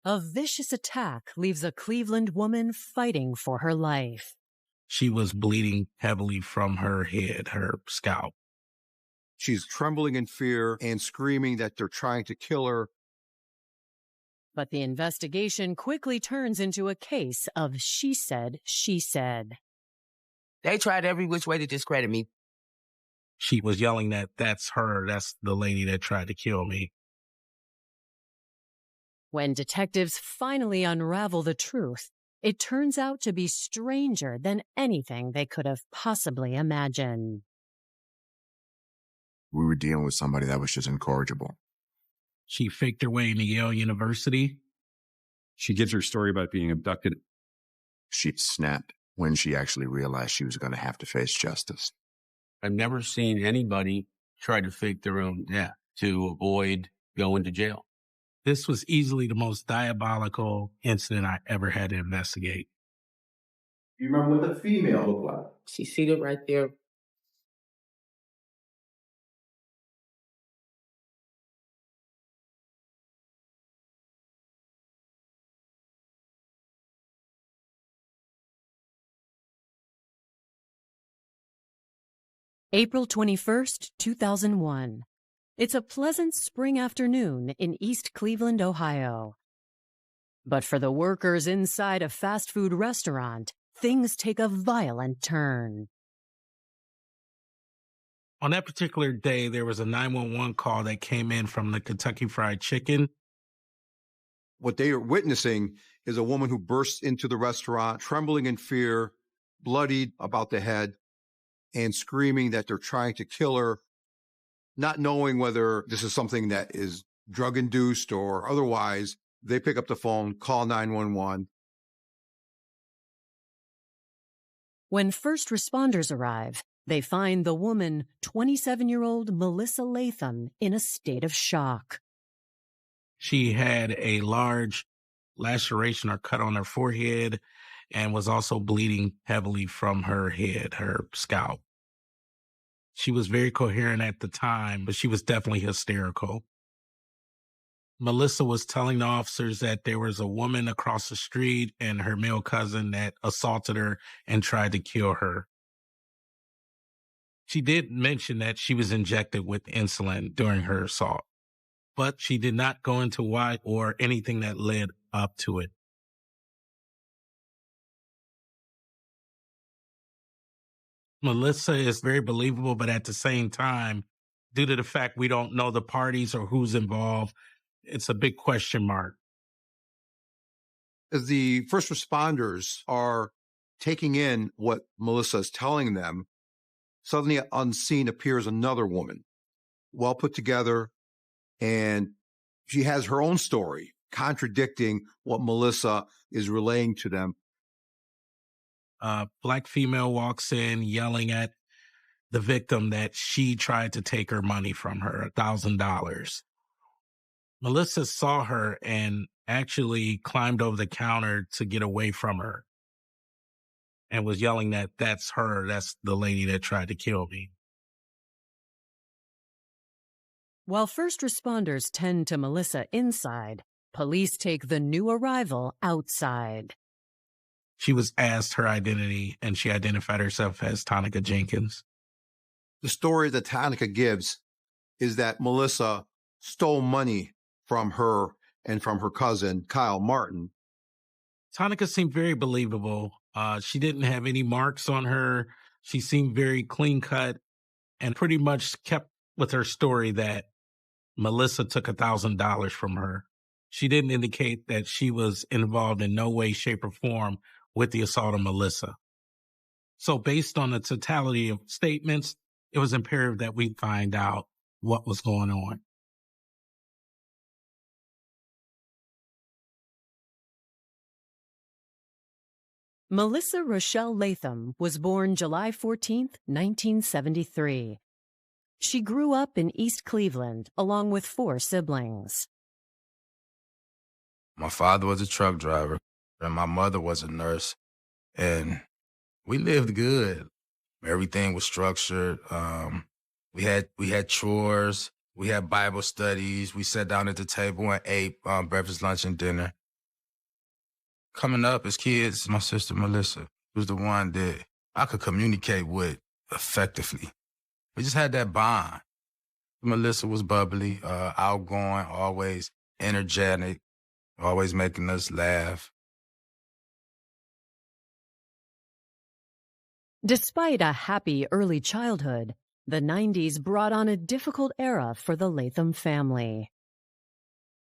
A vicious attack leaves a Cleveland woman fighting for her life. She was bleeding heavily from her head, her scalp. She's trembling in fear and screaming that they're trying to kill her. But the investigation quickly turns into a case of she said, she said. They tried every which way to discredit me. She was yelling that that's her, that's the lady that tried to kill me. When detectives finally unravel the truth, it turns out to be stranger than anything they could have possibly imagined. We were dealing with somebody that was just incorrigible. She faked her way into Yale University. She gives her story about being abducted. She snapped when she actually realized she was going to have to face justice. I've never seen anybody try to fake their own death to avoid going to jail. This was easily the most diabolical incident I ever had to investigate. Do you remember what the female looked like? She's seated right there. April 21st, 2001. It's a pleasant spring afternoon in East Cleveland, Ohio. But for the workers inside a fast food restaurant, things take a violent turn. On that particular day, there was a 911 call that came in from the Kentucky Fried Chicken. What they are witnessing is a woman who bursts into the restaurant, trembling in fear, bloodied about the head, and screaming that they're trying to kill her, not knowing whether this is something that is drug-induced or otherwise. They pick up the phone, call 911. When first responders arrive, they find the woman, 27-year-old Melissa Latham, in a state of shock. She had a large laceration or cut on her forehead and was also bleeding heavily from her head, her scalp. She was very coherent at the time, but she was definitely hysterical. Melissa was telling the officers that there was a woman across the street and her male cousin that assaulted her and tried to kill her. She did mention that she was injected with insulin during her assault, but she did not go into why or anything that led up to it. Melissa is very believable, but at the same time, due to the fact we don't know the parties or who's involved, it's a big question mark. As the first responders are taking in what Melissa is telling them, suddenly on scene appears another woman, well put together, and she has her own story contradicting what Melissa is relaying to them. Black female walks in yelling at the victim that she tried to take her money from her, $1,000. Melissa saw her and actually climbed over the counter to get away from her and was yelling that that's her, that's the lady that tried to kill me. While first responders tend to Melissa inside, police take the new arrival outside. She was asked her identity, and she identified herself as Tonica Jenkins. The story that Tonica gives is that Melissa stole money from her and from her cousin, Kyle Martin. Tonica seemed very believable. She didn't have any marks on her. She seemed very clean cut and pretty much kept with her story that Melissa took $1,000 from her. She didn't indicate that she was involved in no way, shape, or form with the assault of Melissa. So based on the totality of statements, it was imperative that we find out what was going on. Melissa Rochelle Latham was born July 14, 1973. She grew up in East Cleveland along with 4 siblings. My father was a truck driver, and my mother was a nurse, and we lived good. Everything was structured. We had chores. We had Bible studies. We sat down at the table and ate breakfast, lunch, and dinner. coming up as kids, my sister Melissa was the one that I could communicate with effectively. We just had that bond. Melissa was bubbly, outgoing, always energetic, always making us laugh. Despite a happy early childhood, the 90s brought on a difficult era for the Latham family.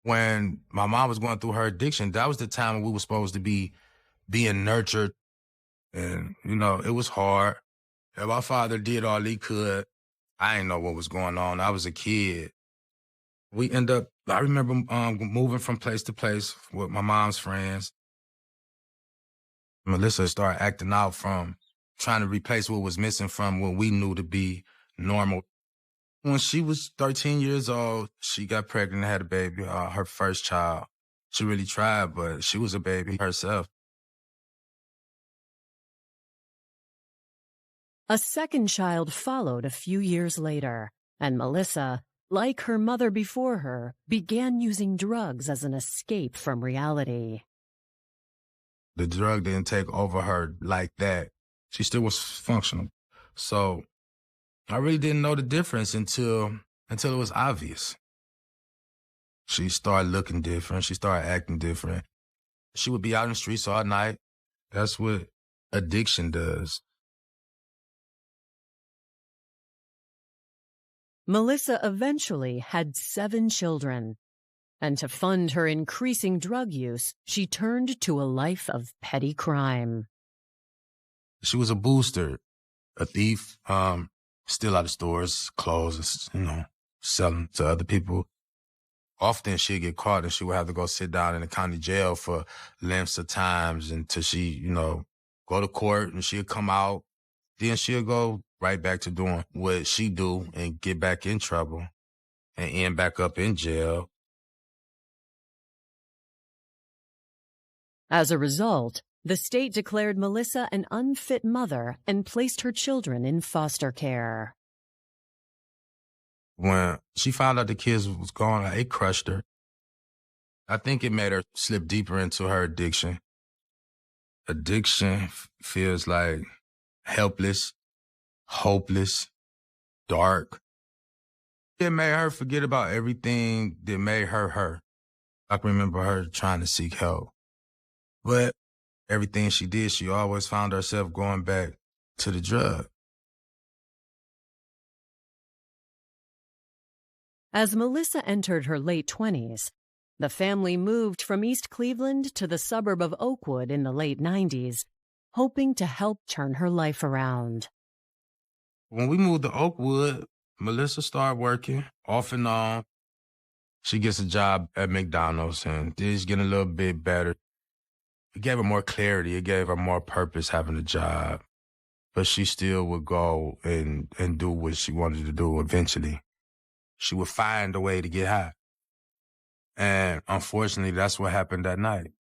When my mom was going through her addiction, that was the time when we were supposed to be being nurtured. And, it was hard. And my father did all he could. I didn't know what was going on. I was a kid. I remember moving from place to place with my mom's friends. Melissa started acting out from trying to replace what was missing from what we knew to be normal. When she was 13 years old, she got pregnant and had a baby, her first child. She really tried, but she was a baby herself. A second child followed a few years later, and Melissa, like her mother before her, began using drugs as an escape from reality. The drug didn't take over her like that. She still was functional. So I really didn't know the difference until it was obvious. She started looking different. She started acting different. She would be out in the streets all night. That's what addiction does. Melissa eventually had 7 children, and to fund her increasing drug use, she turned to a life of petty crime. She was a booster, a thief, steal out of stores, clothes, selling to other people. Often she'd get caught and she would have to go sit down in the county jail for lengths of times until she, go to court and she'd come out. Then she'll go right back to doing what she do and get back in trouble and end back up in jail. As a result, the state declared Melissa an unfit mother and placed her children in foster care. When she found out the kids was gone, it crushed her. I think it made her slip deeper into her addiction. Addiction feels like helpless, hopeless, dark. It made her forget about everything that made her her. I can remember her trying to seek help. But everything she did, she always found herself going back to the drug. As Melissa entered her late 20s, the family moved from East Cleveland to the suburb of Oakwood in the late 90s, hoping to help turn her life around. When we moved to Oakwood, Melissa started working off and on. She gets a job at McDonald's and things getting a little bit better. It gave her more clarity. It gave her more purpose having a job. But she still would go and do what she wanted to do eventually. She would find a way to get high. And unfortunately, that's what happened that night.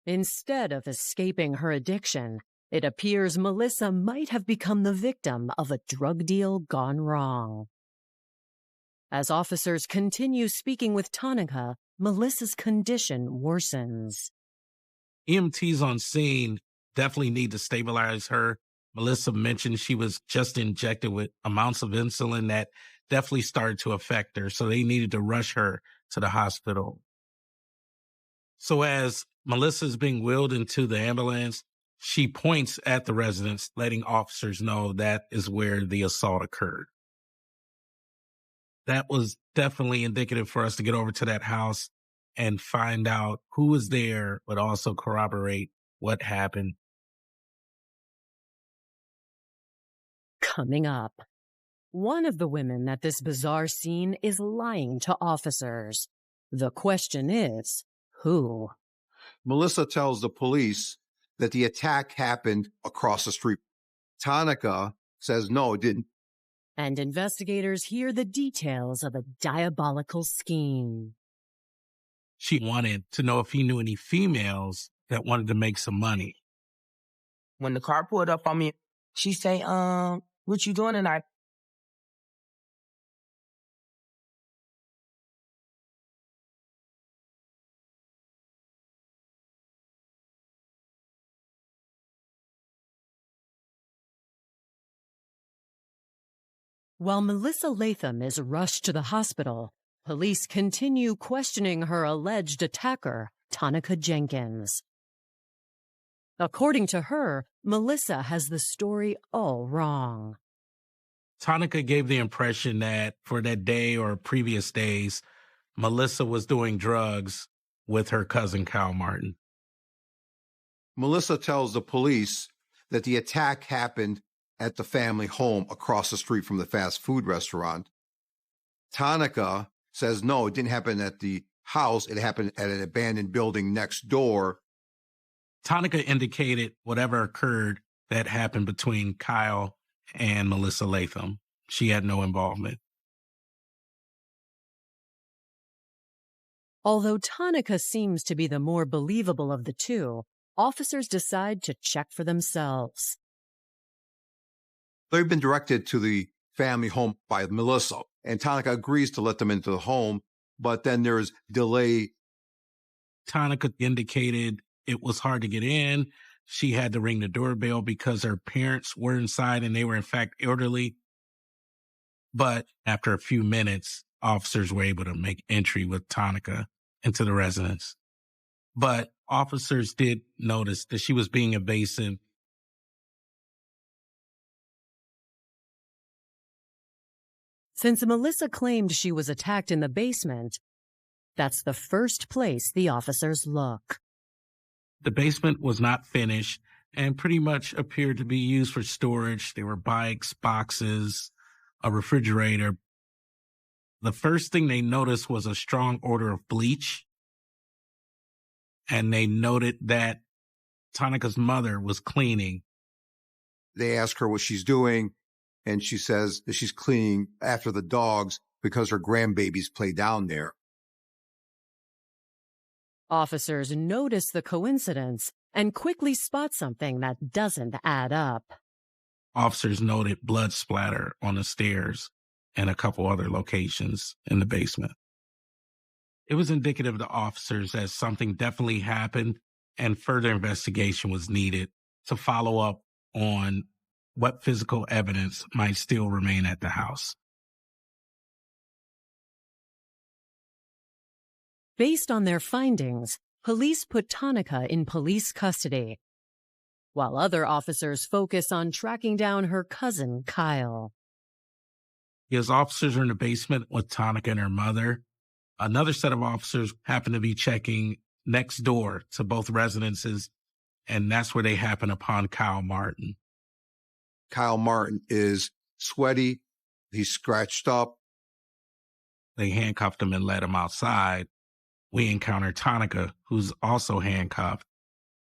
Instead of escaping her addiction, it appears Melissa might have become the victim of a drug deal gone wrong. As officers continue speaking with Tonica, Melissa's condition worsens. EMTs on scene definitely need to stabilize her. Melissa mentioned she was just injected with amounts of insulin that definitely started to affect her, so they needed to rush her to the hospital. So as Melissa is being wheeled into the ambulance, she points at the residence, letting officers know that is where the assault occurred. That was definitely indicative for us to get over to that house and find out who was there, but also corroborate what happened. Coming up, one of the women at this bizarre scene is lying to officers. The question is, who? Melissa tells the police that the attack happened across the street. Tonica says no, it didn't. And investigators hear the details of a diabolical scheme. She wanted to know if he knew any females that wanted to make some money. When the car pulled up on me, she say, what you doing tonight? While Melissa Latham is rushed to the hospital, police continue questioning her alleged attacker, Tonica Jenkins. According to her, Melissa has the story all wrong. Tonica gave the impression that for that day or previous days, Melissa was doing drugs with her cousin Kyle Martin. Melissa tells the police that the attack happened at the family home across the street from the fast food restaurant. Tonica says no, it didn't happen at the house. It happened at an abandoned building next door. Tonica indicated whatever occurred that happened between Kyle and Melissa Latham. She had no involvement. Although Tonica seems to be the more believable of the two, officers decide to check for themselves. They've been directed to the family home by Melissa, and Tonica agrees to let them into the home, but then there's delay. Tonica indicated it was hard to get in. She had to ring the doorbell because her parents were inside and they were in fact elderly. But after a few minutes, officers were able to make entry with Tonica into the residence. But officers did notice that she was being evasive. Since Melissa claimed she was attacked in the basement, that's the first place the officers look. The basement was not finished and pretty much appeared to be used for storage. There were bikes, boxes, a refrigerator. The first thing they noticed was a strong odor of bleach. And they noted that Tonica's mother was cleaning. They ask her what she's doing, and she says that she's cleaning after the dogs because her grandbabies play down there. Officers notice the coincidence and quickly spot something that doesn't add up. Officers noted blood splatter on the stairs and a couple other locations in the basement. It was indicative to officers that something definitely happened and further investigation was needed to follow up on what physical evidence might still remain at the house. Based on their findings, police put Tonica in police custody, while other officers focus on tracking down her cousin, Kyle. As officers are in the basement with Tonica and her mother, another set of officers happen to be checking next door to both residences, and that's where they happen upon Kyle Martin. Kyle Martin is sweaty. He's scratched up. They handcuffed him and led him outside. We encountered Tonica, who's also handcuffed.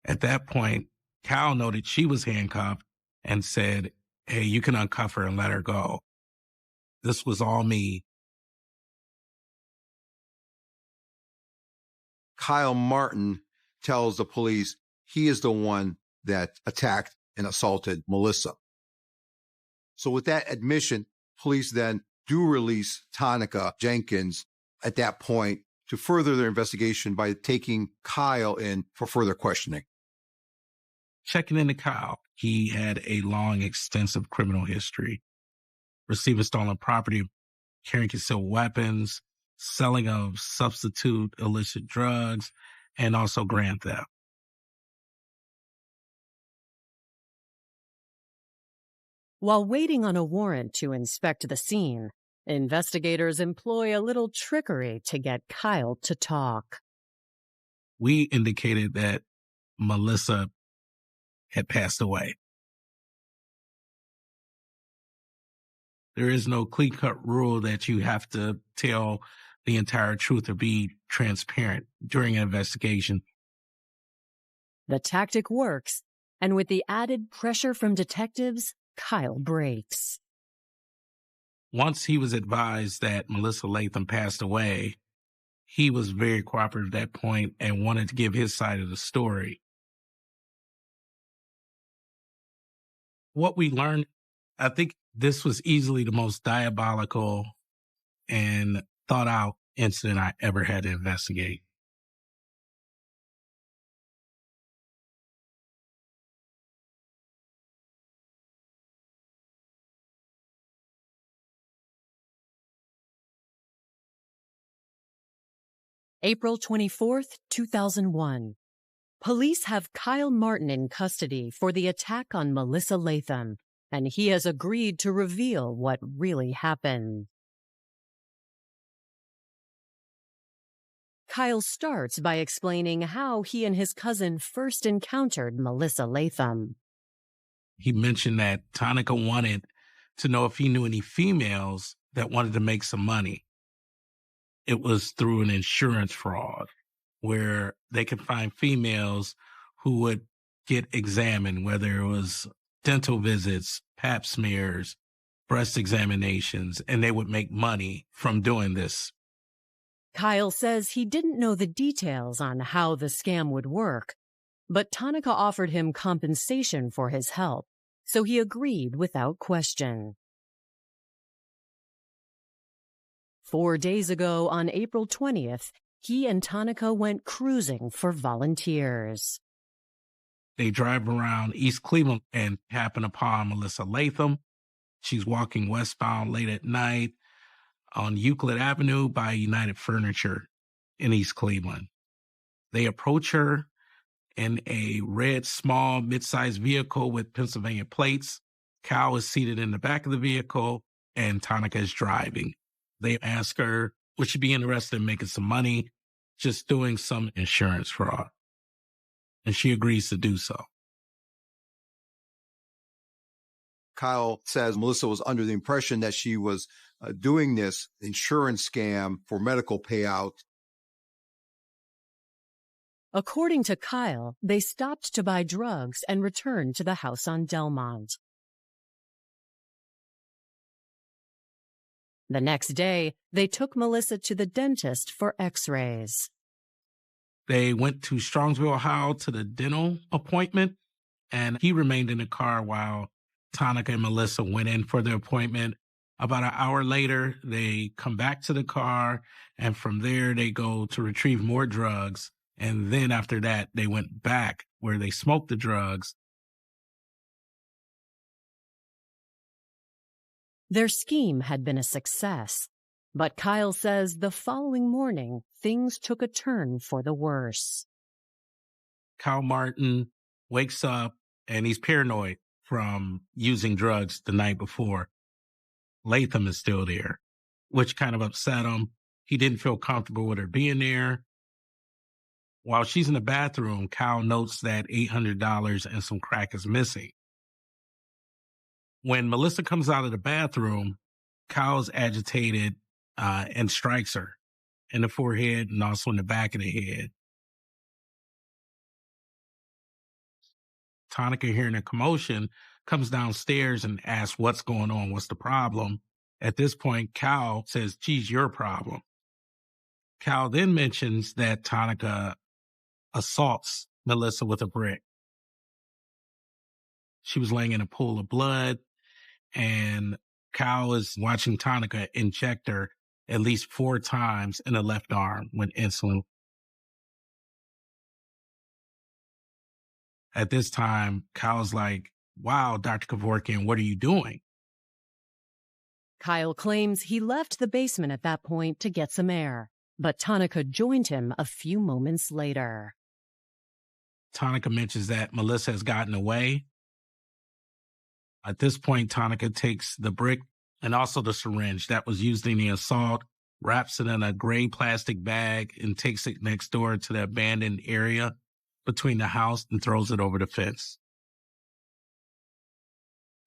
At that point, Kyle noted she was handcuffed and said, "Hey, you can uncuff her and let her go." This was all me. Kyle Martin tells the police he is the one that attacked and assaulted Melissa. So with that admission, police then do release Tonica Jenkins at that point to further their investigation by taking Kyle in for further questioning. Checking into Kyle, he had a long, extensive criminal history, receiving stolen property, carrying concealed weapons, selling of substitute illicit drugs, and also grand theft. While waiting on a warrant to inspect the scene, investigators employ a little trickery to get Kyle to talk. We indicated that Melissa had passed away. There is no clean-cut rule that you have to tell the entire truth or be transparent during an investigation. The tactic works, and with the added pressure from detectives, Kyle breaks. Once he was advised that Melissa Latham passed away, he was very cooperative at that point and wanted to give his side of the story. What we learned, I think this was easily the most diabolical and thought out incident I ever had to investigate. April 24th, 2001. Police have Kyle Martin in custody for the attack on Melissa Latham, and he has agreed to reveal what really happened. Kyle starts by explaining how he and his cousin first encountered Melissa Latham. He mentioned that Tonica wanted to know if he knew any females that wanted to make some money. It was through an insurance fraud where they could find females who would get examined, whether it was dental visits, pap smears, breast examinations, and they would make money from doing this. Kyle says he didn't know the details on how the scam would work, but Tonica offered him compensation for his help, so he agreed without question. 4 days ago, on April 20th, he and Tonica went cruising for volunteers. They drive around East Cleveland and happen upon Melissa Latham. She's walking westbound late at night on Euclid Avenue by United Furniture in East Cleveland. They approach her in a red, small, mid-sized vehicle with Pennsylvania plates. Kyle is seated in the back of the vehicle, and Tonica is driving. They ask her, would she be interested in making some money, just doing some insurance fraud? And she agrees to do so. Kyle says Melissa was under the impression that she was doing this insurance scam for medical payout. According to Kyle, they stopped to buy drugs and returned to the house on Delmont. The next day, they took Melissa to the dentist for x-rays. They went to Strongsville, Ohio to the dental appointment, and he remained in the car while Tonica and Melissa went in for the appointment. About an hour later, they come back to the car, and from there they go to retrieve more drugs. And then after that, they went back where they smoked the drugs. Their scheme had been a success, but Kyle says the following morning, things took a turn for the worse. Kyle Martin wakes up and he's paranoid from using drugs the night before. Latham is still there, which kind of upset him. He didn't feel comfortable with her being there. While she's in the bathroom, Kyle notes that $800 and some crack is missing. When Melissa comes out of the bathroom, Kyle's agitated and strikes her in the forehead and also in the back of the head. Tonica, hearing a commotion, comes downstairs and asks what's going on, what's the problem. At this point, Kyle says, "Geez, your problem." Kyle then mentions that Tonica assaults Melissa with a brick. She was laying in a pool of blood, and Kyle is watching Tonica inject her at least 4 times in the left arm with insulin. At this time, Kyle's like, "Wow, Dr. Kevorkian, what are you doing?" Kyle claims he left the basement at that point to get some air, but Tonica joined him a few moments later. Tonica mentions that Melissa has gotten away. At this point, Tonica takes the brick and also the syringe that was used in the assault, wraps it in a gray plastic bag, and takes it next door to the abandoned area between the house and throws it over the fence.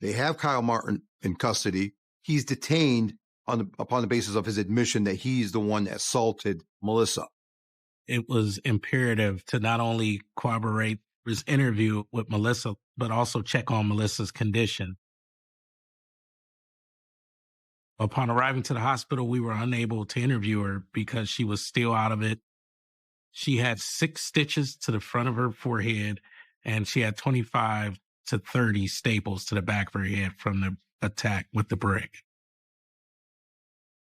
They have Kyle Martin in custody. He's detained upon the basis of his admission that he's the one that assaulted Melissa. It was imperative to not only corroborate his interview with Melissa, but also check on Melissa's condition. Upon arriving to the hospital, we were unable to interview her because she was still out of it. She had 6 stitches to the front of her forehead, and she had 25 to 30 staples to the back of her head from the attack with the brick.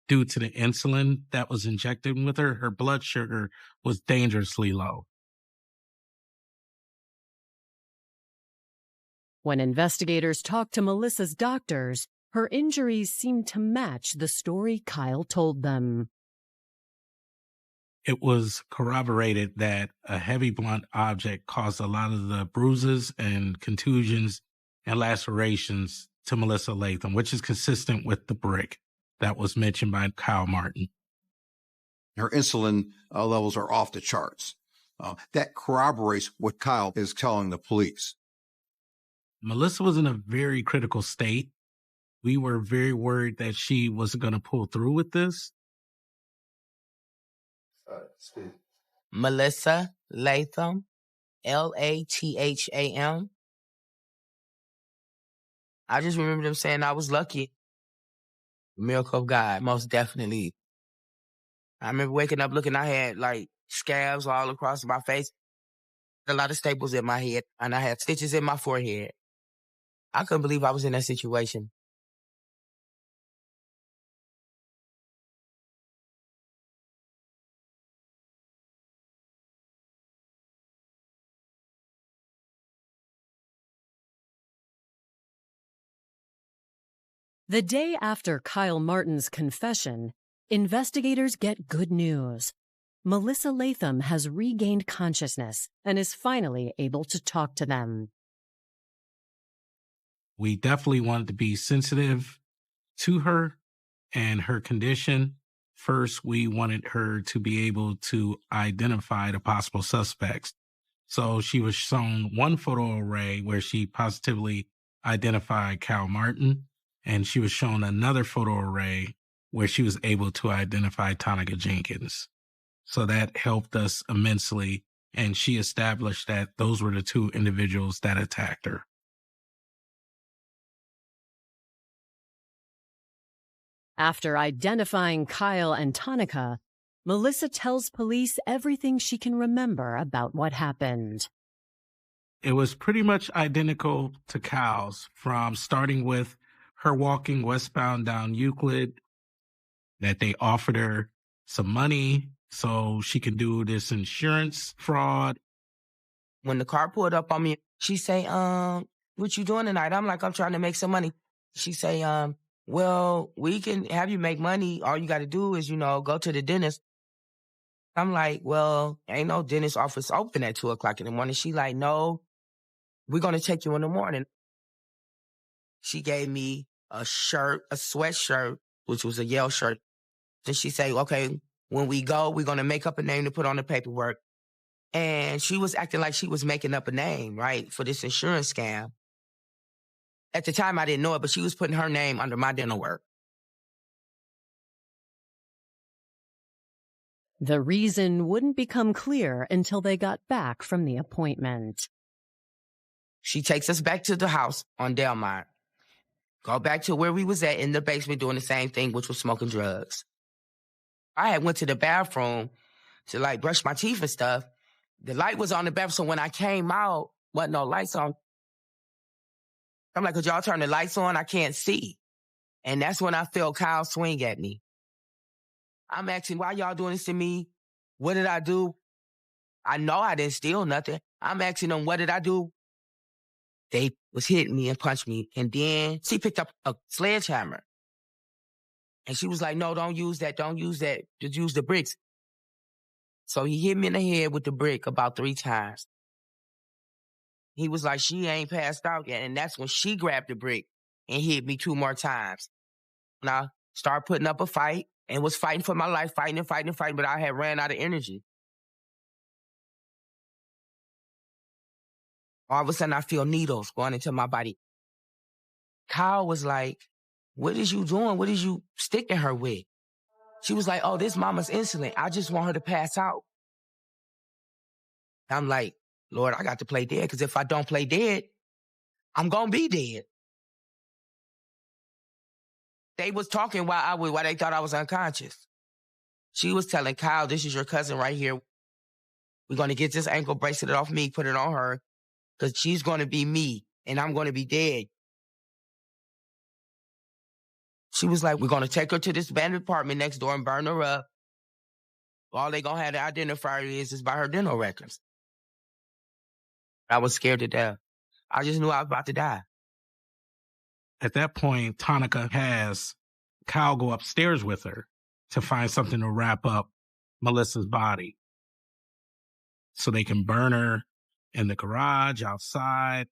Due to the insulin that was injected with her, her blood sugar was dangerously low. When investigators talked to Melissa's doctors, her injuries seemed to match the story Kyle told them. It was corroborated that a heavy blunt object caused a lot of the bruises and contusions and lacerations to Melissa Latham, which is consistent with the brick that was mentioned by Kyle Martin. Her insulin levels are off the charts. That corroborates what Kyle is telling the police. Melissa was in a very critical state. We were very worried that she wasn't going to pull through with this. Melissa Latham, Latham. I just remember them saying I was lucky. Miracle of God, most definitely. I remember waking up looking, I had like scabs all across my face, a lot of staples in my head, and I had stitches in my forehead. I couldn't believe I was in that situation. The day after Kyle Martin's confession, investigators get good news. Melissa Latham has regained consciousness and is finally able to talk to them. We definitely wanted to be sensitive to her and her condition. First, we wanted her to be able to identify the possible suspects. So she was shown one photo array where she positively identified Kyle Martin, and she was shown another photo array where she was able to identify Tonica Jenkins. So that helped us immensely, and she established that those were the two individuals that attacked her. After identifying Kyle and Tonica, Melissa tells police everything she can remember about what happened. It was pretty much identical to Kyle's, from starting with her walking westbound down Euclid, that they offered her some money so she could do this insurance fraud. When the car pulled up on me, she say, what you doing tonight? I'm like, I'm trying to make some money. She say, well, we can have you make money. All you got to do is, go to the dentist. I'm like, well, ain't no dentist office open at 2:00 in the morning. She like, no, we're going to take you in the morning. She gave me a shirt, a sweatshirt, which was a Yale shirt. Then she say, okay, when we go, we're going to make up a name to put on the paperwork. And she was acting like she was making up a name, right, for this insurance scam. At the time, I didn't know it, but she was putting her name under my dental work. The reason wouldn't become clear until they got back from the appointment. She takes us back to the house on Delmont. Go back to where we was at in the basement doing the same thing, which was smoking drugs. I had went to the bathroom to brush my teeth and stuff. The light was on the bathroom, so when I came out, wasn't no lights on. I'm like, could y'all turn the lights on? I can't see. And that's when I felt Kyle swing at me. I'm asking, why y'all doing this to me? What did I do? I know I didn't steal nothing. I'm asking them, what did I do? They was hitting me and punched me. And then she picked up a sledgehammer. And she was like, no, don't use that. Don't use that. Just use the bricks. So he hit me in the head with the brick about 3 times. He was like, she ain't passed out yet. And that's when she grabbed the brick and hit me 2 more times. And I started putting up a fight and was fighting for my life, fighting, but I had ran out of energy. All of a sudden, I feel needles going into my body. Kyle was like, what is you doing? What is you sticking her with? She was like, oh, this mama's insulin. I just want her to pass out. I'm like, Lord, I got to play dead, because if I don't play dead, I'm going to be dead. They was talking while they thought I was unconscious. She was telling Kyle, this is your cousin right here. We're going to get this ankle bracelet off me, put it on her, because she's going to be me, and I'm going to be dead. She was like, we're going to take her to this abandoned apartment next door and burn her up. All they going to have to identify her is by her dental records. I was scared to death. I just knew I was about to die. At that point, Tonica has Kyle go upstairs with her to find something to wrap up Melissa's body so they can burn her in the garage, outside.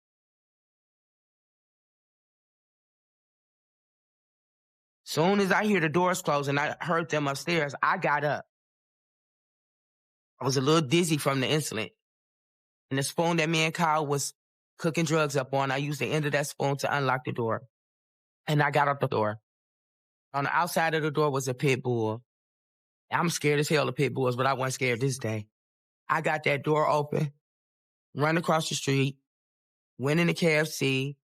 Soon as I hear the doors close and I heard them upstairs, I got up. I was a little dizzy from the insulin. And the spoon that me and Kyle was cooking drugs up on, I used the end of that spoon to unlock the door. And I got out the door. On the outside of the door was a pit bull. I'm scared as hell of pit bulls, but I wasn't scared this day. I got that door open, run across the street, went into KFC,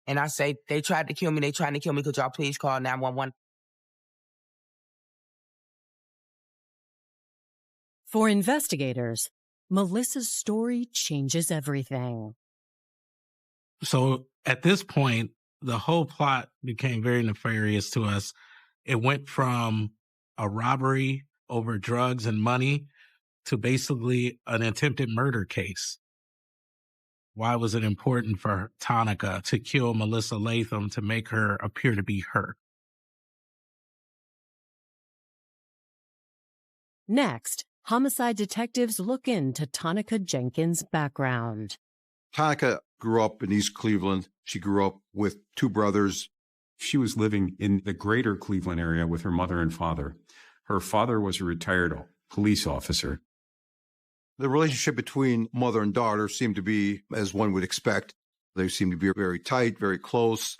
and I say, they tried to kill me. They trying to kill me. Could y'all please call 911? For investigators, Melissa's story changes everything. So at this point, the whole plot became very nefarious to us. It went from a robbery over drugs and money to basically an attempted murder case. Why was it important for Tonica to kill Melissa Latham to make her appear to be her? Next, homicide detectives look into Tonica Jenkins' background. Tonica grew up in East Cleveland. She grew up with two brothers. She was living in the greater Cleveland area with her mother and father. Her father was a retired police officer. The relationship between mother and daughter seemed to be, as one would expect, they seemed to be very tight, very close,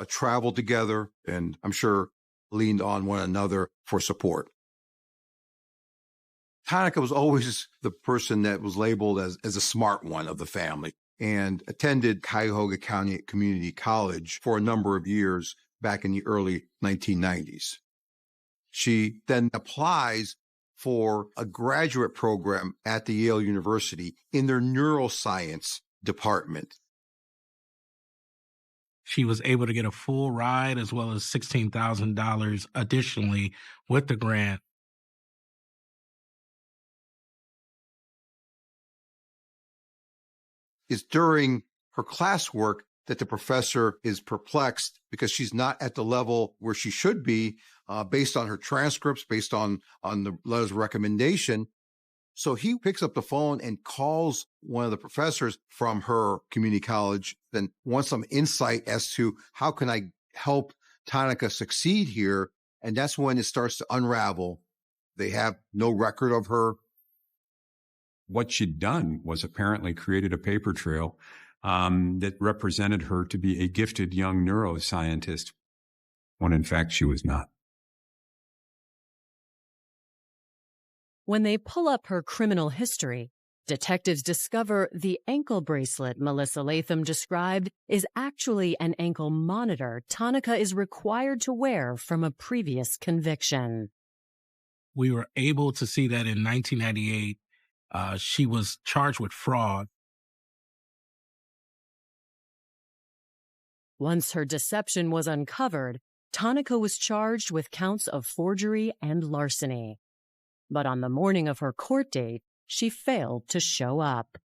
traveled together, and I'm sure leaned on one another for support. Tonica was always the person that was labeled as a smart one of the family and attended Cuyahoga County Community College for a number of years back in the early 1990s. She then applies for a graduate program at the Yale University in their neuroscience department. She was able to get a full ride as well as $16,000 additionally with the grant. It's during her classwork that the professor is perplexed because she's not at the level where she should be based on her transcripts, based on the letters of recommendation. So he picks up the phone and calls one of the professors from her community college and wants some insight as to how can I help Tonica succeed here. And that's when it starts to unravel. They have no record of her. What she'd done was apparently created a paper trail that represented her to be a gifted young neuroscientist, when in fact she was not. When they pull up her criminal history, detectives discover the ankle bracelet Melissa Latham described is actually an ankle monitor Tonica is required to wear from a previous conviction. We were able to see that in 1998, she was charged with fraud. Once her deception was uncovered, Tonica was charged with counts of forgery and larceny. But on the morning of her court date, she failed to show up.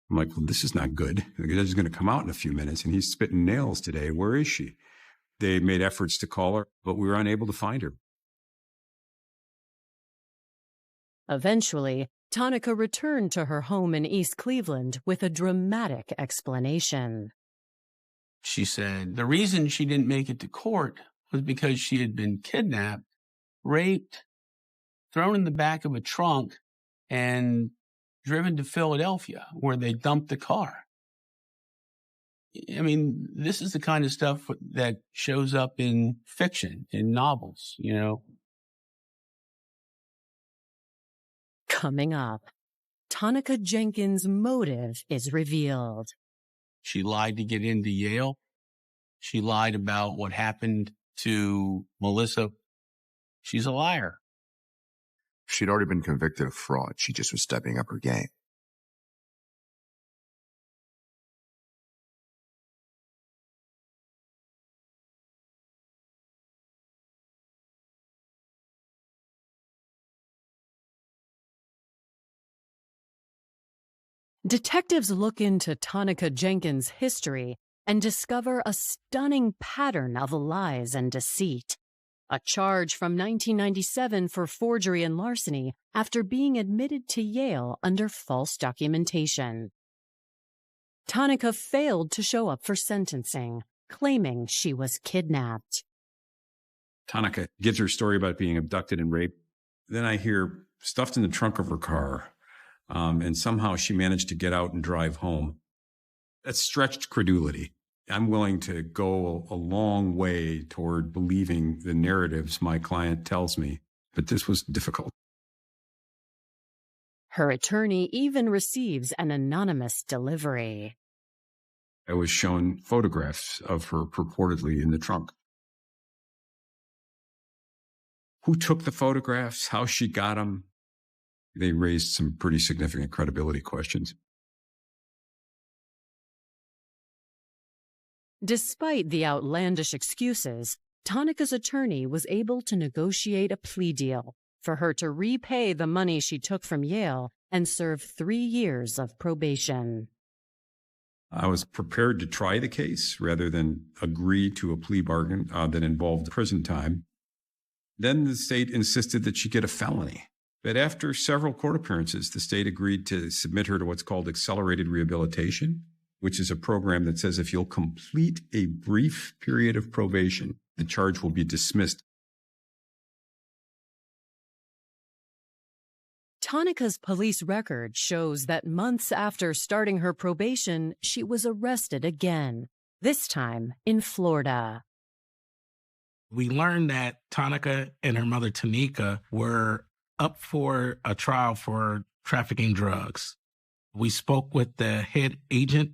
I'm like, well, this is not good. The judge is going to come out in a few minutes, and he's spitting nails today. Where is she? They made efforts to call her, but we were unable to find her. Eventually, Tonica returned to her home in East Cleveland with a dramatic explanation. She said the reason she didn't make it to court was because she had been kidnapped, raped, thrown in the back of a trunk, and driven to Philadelphia, where they dumped the car. I mean, this is the kind of stuff that shows up in fiction, in novels, you know. Coming up, Tonica Jenkins' motive is revealed. She lied to get into Yale. She lied about what happened to Melissa. She's a liar. She'd already been convicted of fraud. She just was stepping up her game. Detectives look into Tonica Jenkins' history and discover a stunning pattern of lies and deceit. a charge from 1997 for forgery and larceny after being admitted to Yale under false documentation. Tonica failed to show up for sentencing, claiming she was kidnapped. Tonica gives her story about being abducted and raped. Then I hear stuffed in the trunk of her car, and somehow she managed to get out and drive home. That's stretched credulity. I'm willing to go a long way toward believing the narratives my client tells me, but this was difficult. Her attorney even receives an anonymous delivery. I was shown photographs of her purportedly in the trunk. Who took the photographs? How she got them? They raised some pretty significant credibility questions. Despite the outlandish excuses, Tonica's attorney was able to negotiate a plea deal for her to repay the money she took from Yale and serve 3 years of probation. I was prepared to try the case rather than agree to a plea bargain that involved prison time. Then the state insisted that she get a felony. But after several court appearances, the state agreed to submit her to what's called accelerated rehabilitation, which is a program that says if you'll complete a brief period of probation, the charge will be dismissed. Tonica's police record shows that months after starting her probation, she was arrested again, this time in Florida. We learned that Tonica and her mother, Tonica, were up for a trial for trafficking drugs. We spoke with the head agent.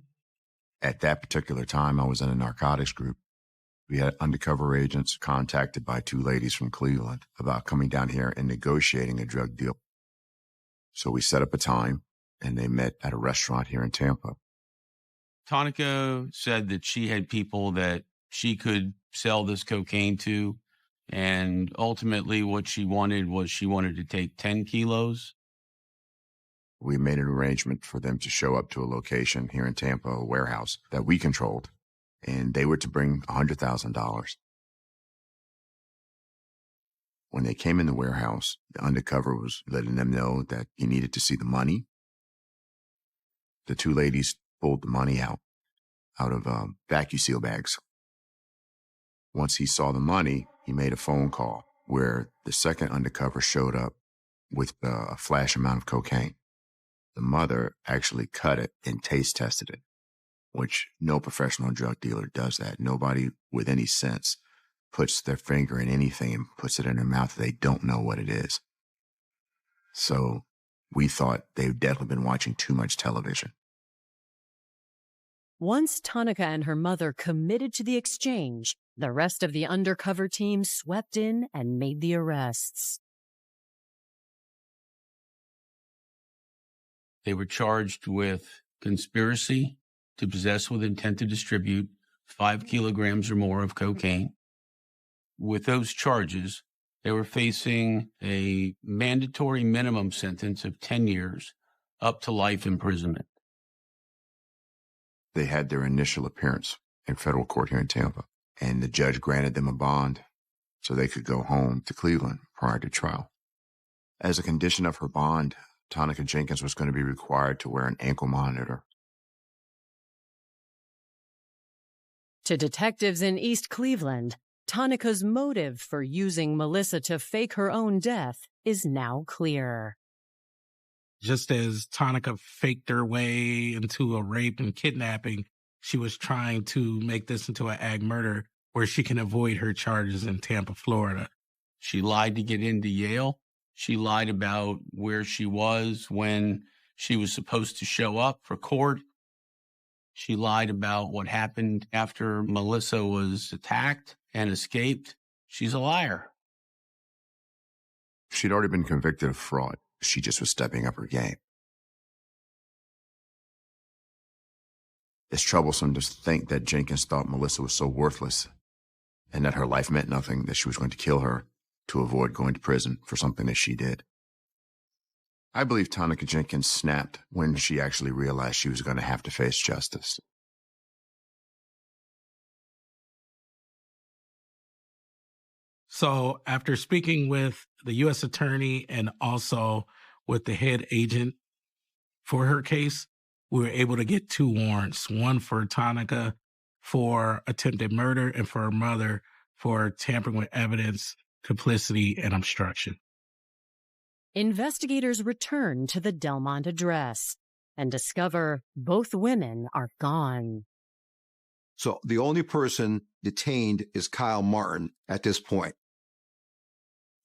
At that particular time, I was in a narcotics group. We had undercover agents contacted by 2 ladies from Cleveland about coming down here and negotiating a drug deal. So we set up a time, and they met at a restaurant here in Tampa. Tonica said that she had people that she could sell this cocaine to, and ultimately what she wanted to take 10 kilos. We made an arrangement for them to show up to a location here in Tampa, a warehouse that we controlled, and they were to bring $100,000. When they came in the warehouse, the undercover was letting them know that he needed to see the money. The 2 ladies pulled the money out of vacuum seal bags. Once he saw the money, he made a phone call where the second undercover showed up with a flash amount of cocaine. The mother actually cut it and taste tested it, which no professional drug dealer does that. Nobody with any sense puts their finger in anything and puts it in their mouth. They don't know what it is. So we thought they've definitely been watching too much television. Once Tonica and her mother committed to the exchange, the rest of the undercover team swept in and made the arrests. They were charged with conspiracy to possess with intent to distribute 5 kilograms or more of cocaine. With those charges, they were facing a mandatory minimum sentence of 10 years, up to life imprisonment. They had their initial appearance in federal court here in Tampa, and the judge granted them a bond so they could go home to Cleveland prior to trial. As a condition of her bond, Tonica Jenkins was going to be required to wear an ankle monitor. To detectives in East Cleveland, Tonica's motive for using Melissa to fake her own death is now clear. Just as Tonica faked her way into a rape and kidnapping, she was trying to make this into an ag murder where she can avoid her charges in Tampa, Florida. She lied to get into Yale. She lied about where she was when she was supposed to show up for court. She lied about what happened after Melissa was attacked and escaped. She's a liar. She'd already been convicted of fraud. She just was stepping up her game. It's troublesome to think that Jenkins thought Melissa was so worthless and that her life meant nothing, that she was going to kill her to avoid going to prison for something that she did. I believe Tonica Jenkins snapped when she actually realized she was going to have to face justice. So after speaking with the U.S. attorney and also with the head agent for her case, we were able to get 2 warrants, one for Tonica for attempted murder and for her mother for tampering with evidence, complicity, and obstruction. Investigators return to the Delmont address and discover both women are gone. So the only person detained is Kyle Martin at this point.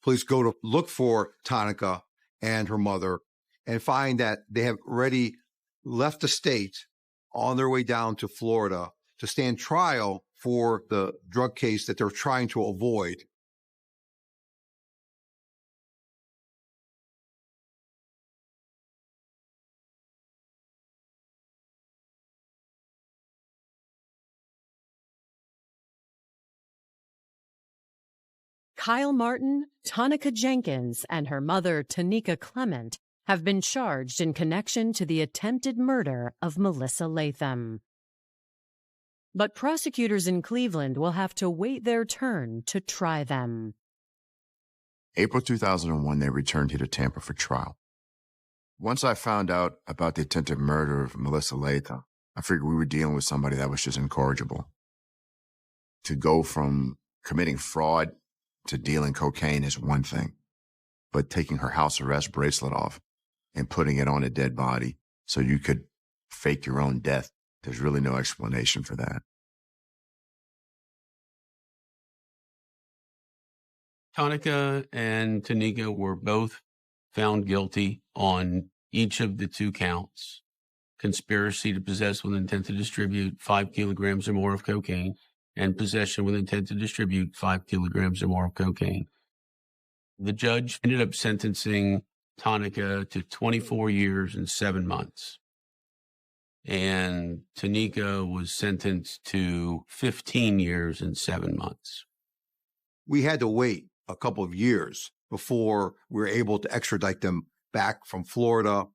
Police go to look for Tonica and her mother and find that they have already left the state on their way down to Florida to stand trial for the drug case that they're trying to avoid. Kyle Martin, Tonica Jenkins, and her mother, Tonica Clement, have been charged in connection to the attempted murder of Melissa Latham. But prosecutors in Cleveland will have to wait their turn to try them. April 2001, they returned here to Tampa for trial. Once I found out about the attempted murder of Melissa Latham, I figured we were dealing with somebody that was just incorrigible. To go from committing fraud to dealing cocaine is one thing, but taking her house arrest bracelet off and putting it on a dead body so you could fake your own death, there's really no explanation for that. Tonica and Tonica were both found guilty on each of the 2 counts. Conspiracy to possess with intent to distribute 5 kilograms or more of cocaine, and possession with intent to distribute 5 kilograms or more of cocaine. The judge ended up sentencing Tonica to 24 years and 7 months. And Tonica was sentenced to 15 years and 7 months. We had to wait a couple of years before we were able to extradite them back from Florida.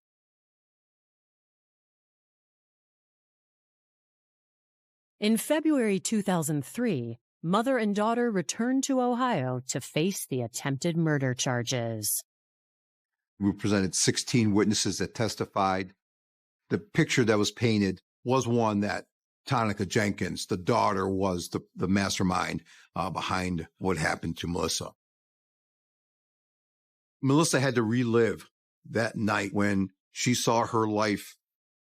In February 2003, mother and daughter returned to Ohio to face the attempted murder charges. We presented 16 witnesses that testified. The picture that was painted was one that Tonica Jenkins, the daughter, was the mastermind behind what happened to Melissa. Melissa had to relive that night when she saw her life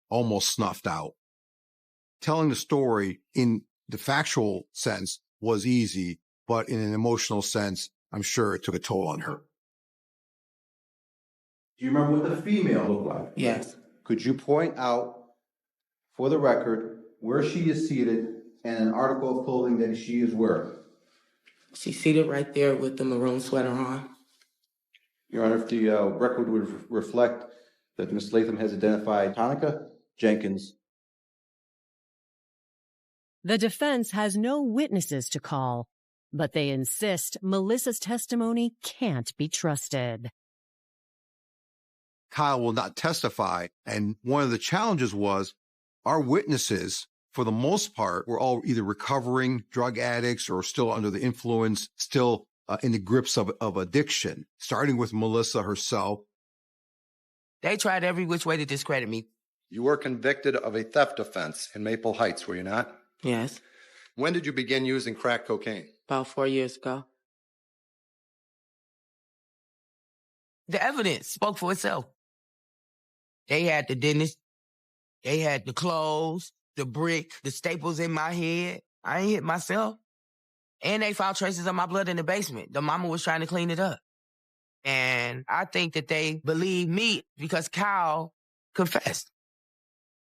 almost snuffed out. Telling the story in the factual sense was easy, but in an emotional sense, I'm sure it took a toll on her. Do you remember what the female looked like? Yes. Could you point out, for the record, where she is seated and an article of clothing that she is wearing? She's seated right there with the maroon sweater on. Your Honor, if the record would reflect that Ms. Latham has identified Tonica Jenkins. The defense has no witnesses to call, but they insist Melissa's testimony can't be trusted. Kyle will not testify, and one of the challenges was our witnesses, for the most part, were all either recovering drug addicts or still under the influence, still in the grips of addiction, starting with Melissa herself. They tried every which way to discredit me. You were convicted of a theft offense in Maple Heights, were you not? Yes. When did you begin using crack cocaine? About 4 years ago. The evidence spoke for itself. They had the dentist, they had the clothes, the brick, the staples in my head. I ain't hit myself. And they found traces of my blood in the basement. The mama was trying to clean it up. And I think that they believed me because Kyle confessed.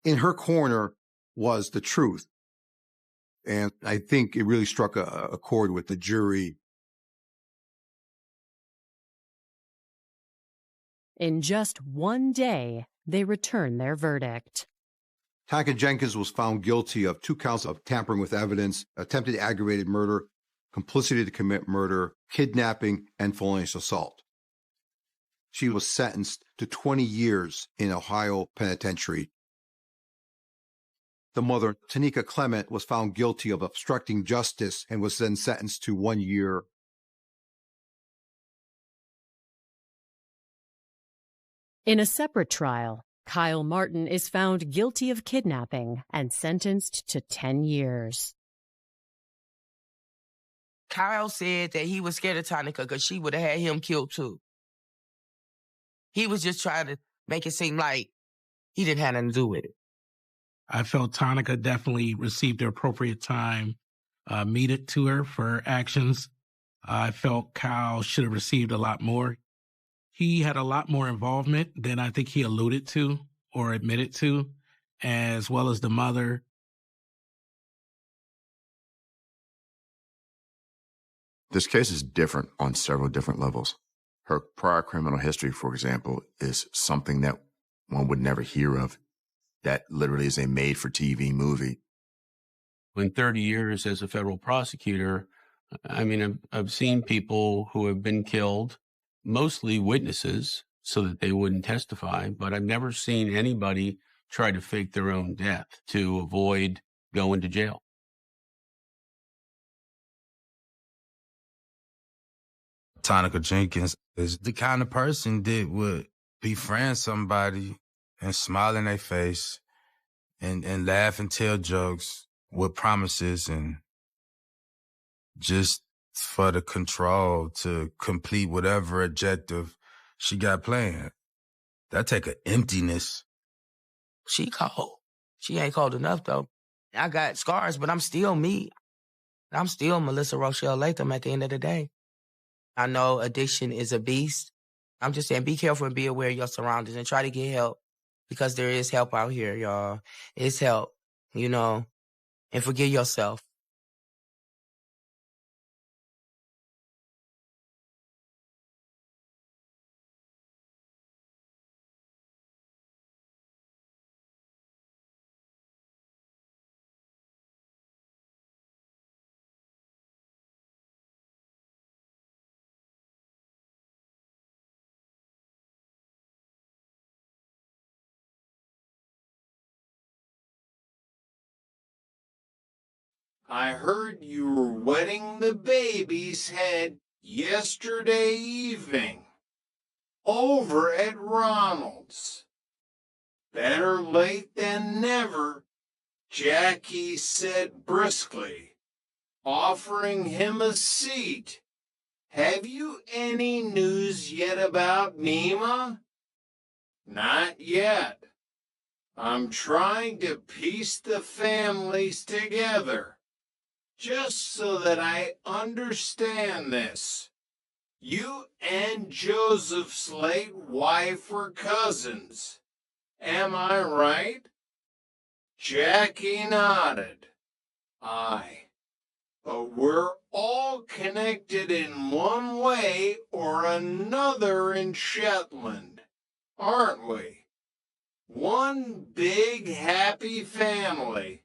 In her corner was the truth. And I think it really struck a chord with the jury. In just one day, they return their verdict. Tonica Jenkins was found guilty of 2 counts of tampering with evidence, attempted aggravated murder, complicity to commit murder, kidnapping, and felonious assault. She was sentenced to 20 years in Ohio penitentiary. The mother, Tonica Clement, was found guilty of obstructing justice and was then sentenced to 1 year. In a separate trial, Kyle Martin is found guilty of kidnapping and sentenced to 10 years. Kyle said that he was scared of Tonica because she would have had him killed too. He was just trying to make it seem like he didn't have nothing to do with it. I felt Tonica definitely received the appropriate time meted to her for her actions. I felt Kyle should have received a lot more. He had a lot more involvement than I think he alluded to or admitted to, as well as the mother. This case is different on several different levels. Her prior criminal history, for example, is something that one would never hear of. That literally is a made-for-TV movie. In 30 years as a federal prosecutor, I mean, I've seen people who have been killed, mostly witnesses, so that they wouldn't testify, but I've never seen anybody try to fake their own death to avoid going to jail. Tonica Jenkins is the kind of person that would befriend somebody and smile in their face and laugh and tell jokes with promises and just for the control to complete whatever objective she got planned. That take an emptiness. She cold. She ain't cold enough, though. I got scars, but I'm still me. I'm still Melissa Rochelle Latham at the end of the day. I know addiction is a beast. I'm just saying, be careful and be aware of your surroundings and try to get help because there is help out here, y'all. It's help, you know, and forgive yourself. I heard you were wetting the baby's head yesterday evening over at Ronald's. Better late than never, Jackie said briskly, offering him a seat. Have you any news yet about Nima? Not yet. I'm trying to piece the families together. Just so that I understand this. You and Joseph's late wife were cousins. Am I right? Jackie nodded. Aye. But we're all connected in one way or another in Shetland, aren't we? One big happy family.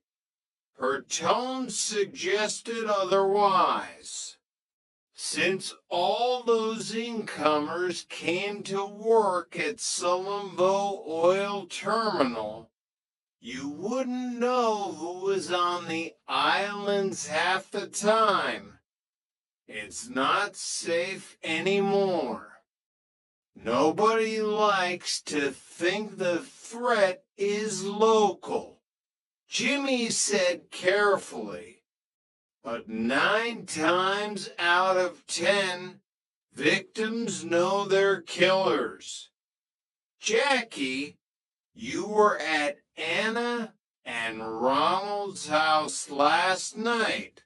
Her tone suggested otherwise. Since all those incomers came to work at Sullombo Oil Terminal, you wouldn't know who was on the islands half the time. It's not safe anymore. Nobody likes to think the threat is local. Jimmy said carefully, but 9 times out of 10, victims know their killers. Jackie, you were at Anna and Ronald's house last night.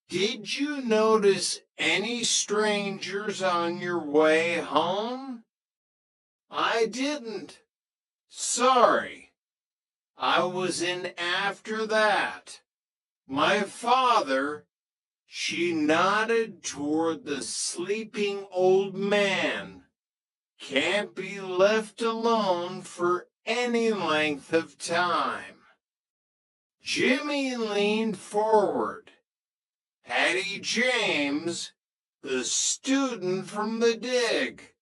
Did you notice any strangers on your way home? I didn't. Sorry. I was in after that. My father, she nodded toward the sleeping old man, can't be left alone for any length of time. Jimmy leaned forward. Hattie James, the student from the dig,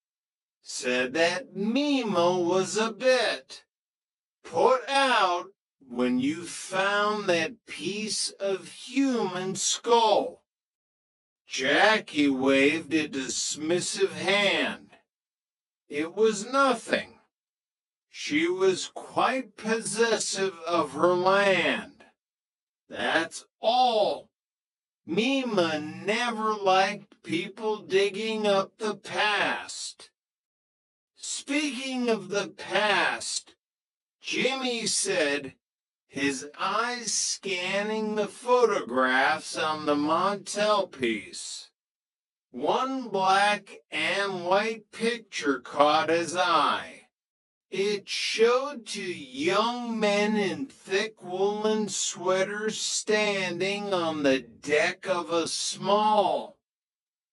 said that Mima was a bit put out when you found that piece of human skull. Jackie waved a dismissive hand. It was nothing. She was quite possessive of her land. That's all. Mima never liked people digging up the past. Speaking of the past, Jimmy said, his eyes scanning the photographs on the mantelpiece. One black and white picture caught his eye. It showed two young men in thick woolen sweaters standing on the deck of a small,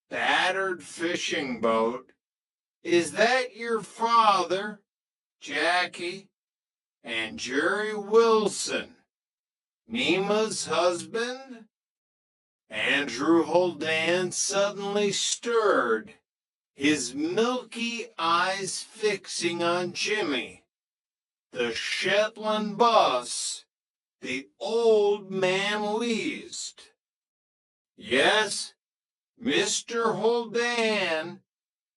battered fishing boat. Is that your father, Jackie, and Jerry Wilson, Mima's husband? Andrew Holdan suddenly stirred, his milky eyes fixing on Jimmy. The Shetland boss, the old man wheezed. Yes, Mr. Holdan,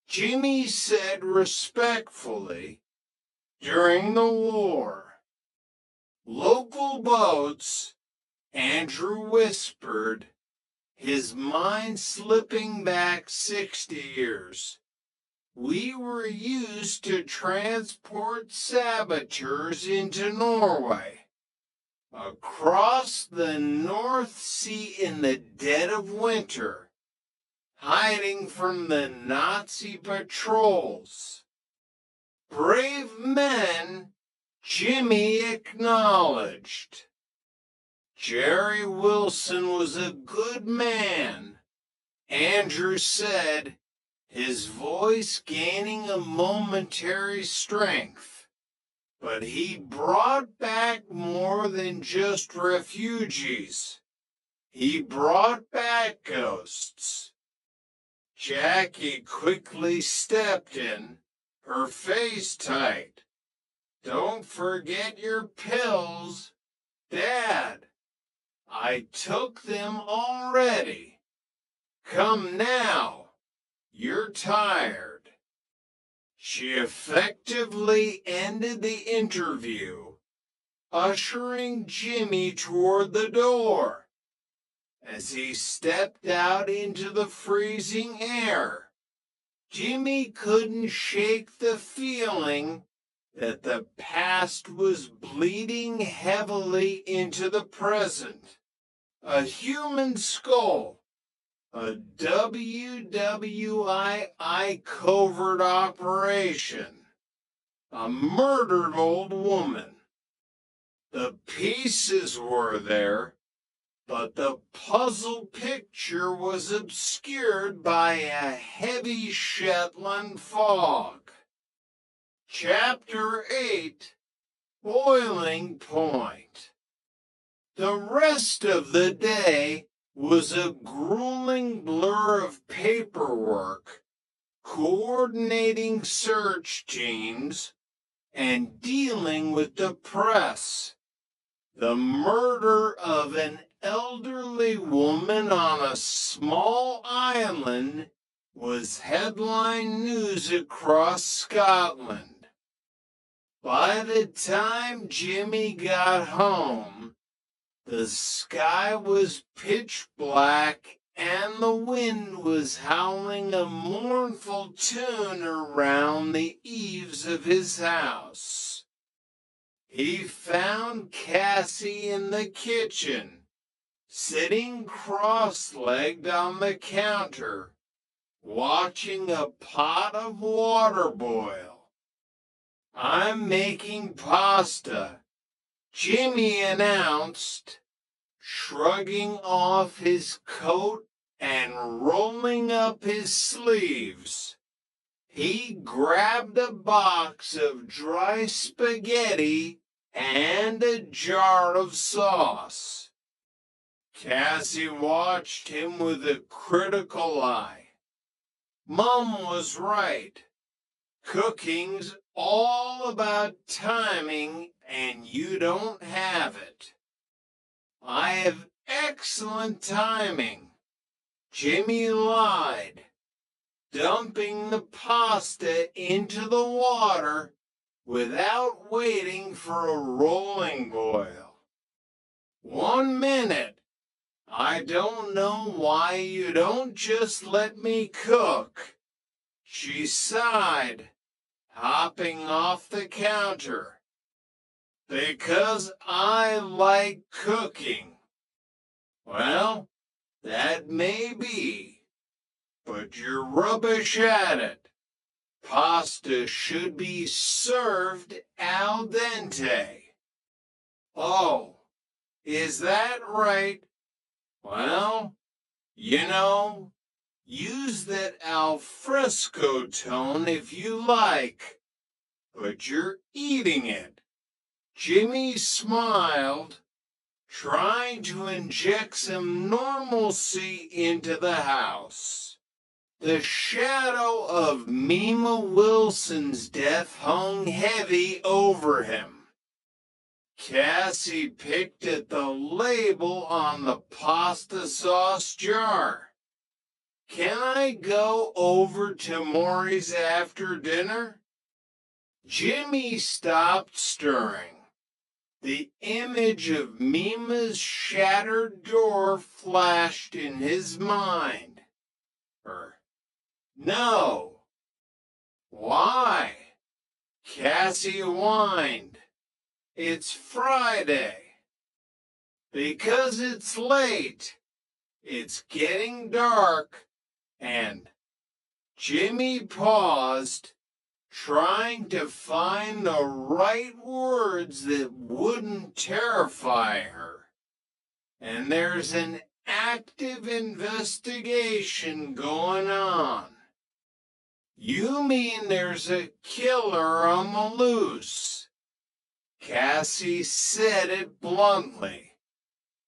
Jimmy said respectfully, during the war. Local boats, Andrew whispered, his mind slipping back 60 years. We were used to transport saboteurs into Norway, across the North Sea in the dead of winter, hiding from the Nazi patrols. Brave men, Jimmy acknowledged. Jerry Wilson was a good man, Andrew said, his voice gaining a momentary strength. But he brought back more than just refugees. He brought back ghosts. Jackie quickly stepped in, her face tight. Don't forget your pills, Dad. I took them already. Come now. You're tired. She effectively ended the interview, ushering Jimmy toward the door. As he stepped out into the freezing air, Jimmy couldn't shake the feeling that the past was bleeding heavily into the present. A human skull, a WWII covert operation, a murdered old woman. The pieces were there, but the puzzle picture was obscured by a heavy Shetland fog. Chapter 8, Boiling Point. The rest of the day was a grueling blur of paperwork, coordinating search teams, and dealing with the press. The murder of an elderly woman on a small island was headline news across Scotland. By the time Jimmy got home, the sky was pitch black and the wind was howling a mournful tune around the eaves of his house. He found Cassie in the kitchen, sitting cross-legged on the counter, watching a pot of water boil. I'm making pasta, Jimmy announced, shrugging off his coat and rolling up his sleeves. He grabbed a box of dry spaghetti and a jar of sauce. Cassie watched him with a critical eye. Mom was right. Cooking's all about timing, and you don't have it. I have excellent timing, Jimmy lied, dumping the pasta into the water without waiting for a rolling boil. 1 minute. I don't know why you don't just let me cook, she sighed, hopping off the counter. Because I like cooking. Well, that may be, but you're rubbish at it. Pasta should be served al dente. Oh, is that right? Well, use that al fresco tone if you like, but you're eating it. Jimmy smiled, trying to inject some normalcy into the house. The shadow of Mima Wilson's death hung heavy over him. Cassie picked at the label on the pasta sauce jar. Can I go over to Maury's after dinner? Jimmy stopped stirring. The image of Mima's shattered door flashed in his mind. No. Why? Cassie whined. It's Friday. Because it's late. It's getting dark. And Jimmy paused, trying to find the right words that wouldn't terrify her. And there's an active investigation going on. You mean there's a killer on the loose? Cassie said it bluntly.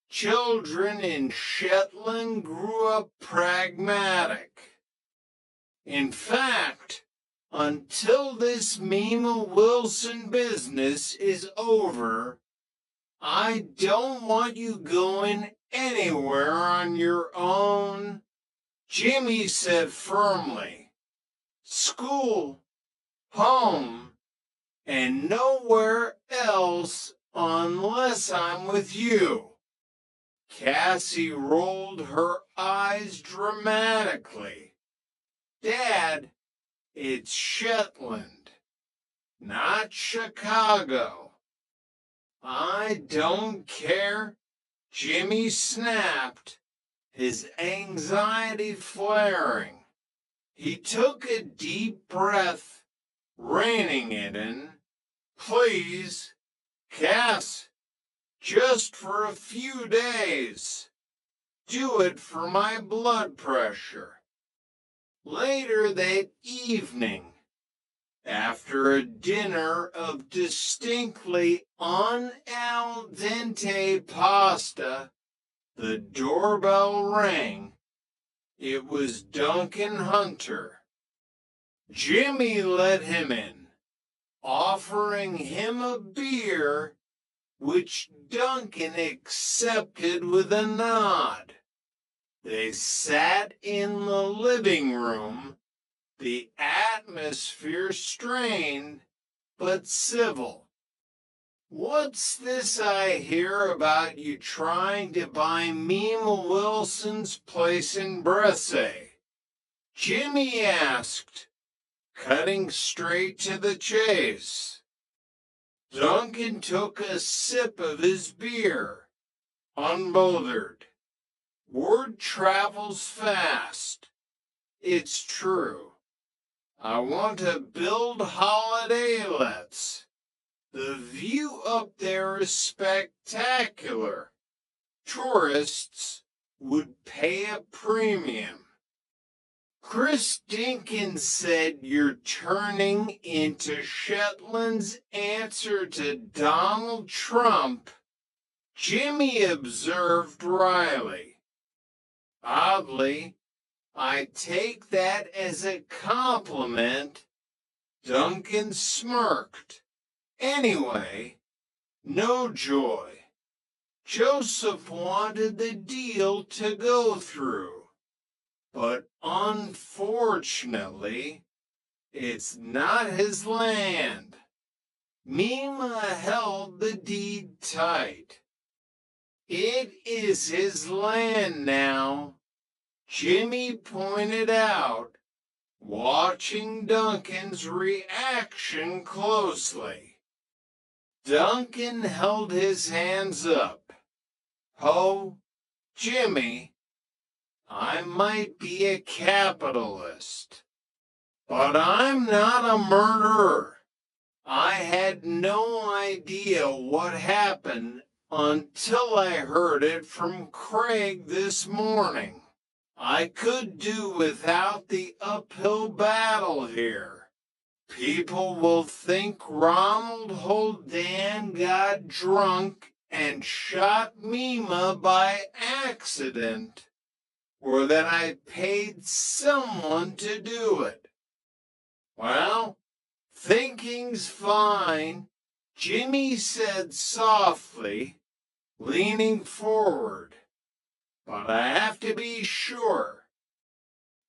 Children in Shetland grew up pragmatic. In fact, until this Mima Wilson business is over, I don't want you going anywhere on your own, Jimmy said firmly. School, home, and nowhere else unless I'm with you. Cassie rolled her eyes dramatically. Dad, it's Shetland, not Chicago. I don't care, Jimmy snapped, his anxiety flaring. He took a deep breath, reining it in. Please, Cass, just for a few days. Do it for my blood pressure. Later that evening, after a dinner of distinctly al dente pasta, the doorbell rang. It was Duncan Hunter. Jimmy let him in, offering him a beer, which Duncan accepted with a nod. They sat in the living room, the atmosphere strained but civil. What's this I hear about you trying to buy Mima Wilson's place in Bresse? Jimmy asked, cutting straight to the chase. Duncan took a sip of his beer, unbothered. Word travels fast. It's true. I want to build holiday lets. The view up there is spectacular. Tourists would pay a premium. Chris Dinkins said you're turning into Shetland's answer to Donald Trump, Jimmy observed wryly. Oddly, I take that as a compliment. Duncan smirked. Anyway, no joy. Joseph wanted the deal to go through, but unfortunately, it's not his land. Mima held the deed tight. It is his land now, Jimmy pointed out, watching Duncan's reaction closely. Duncan held his hands up. "Ho, Jimmy, I might be a capitalist, but I'm not a murderer. I had no idea what happened until I heard it from Craig this morning. I could do without the uphill battle here. People will think Ronald Holdan got drunk and shot Mima by accident, or that I paid someone to do it. Well, thinking's fine," Jimmy said softly, leaning forward. "But I have to be sure.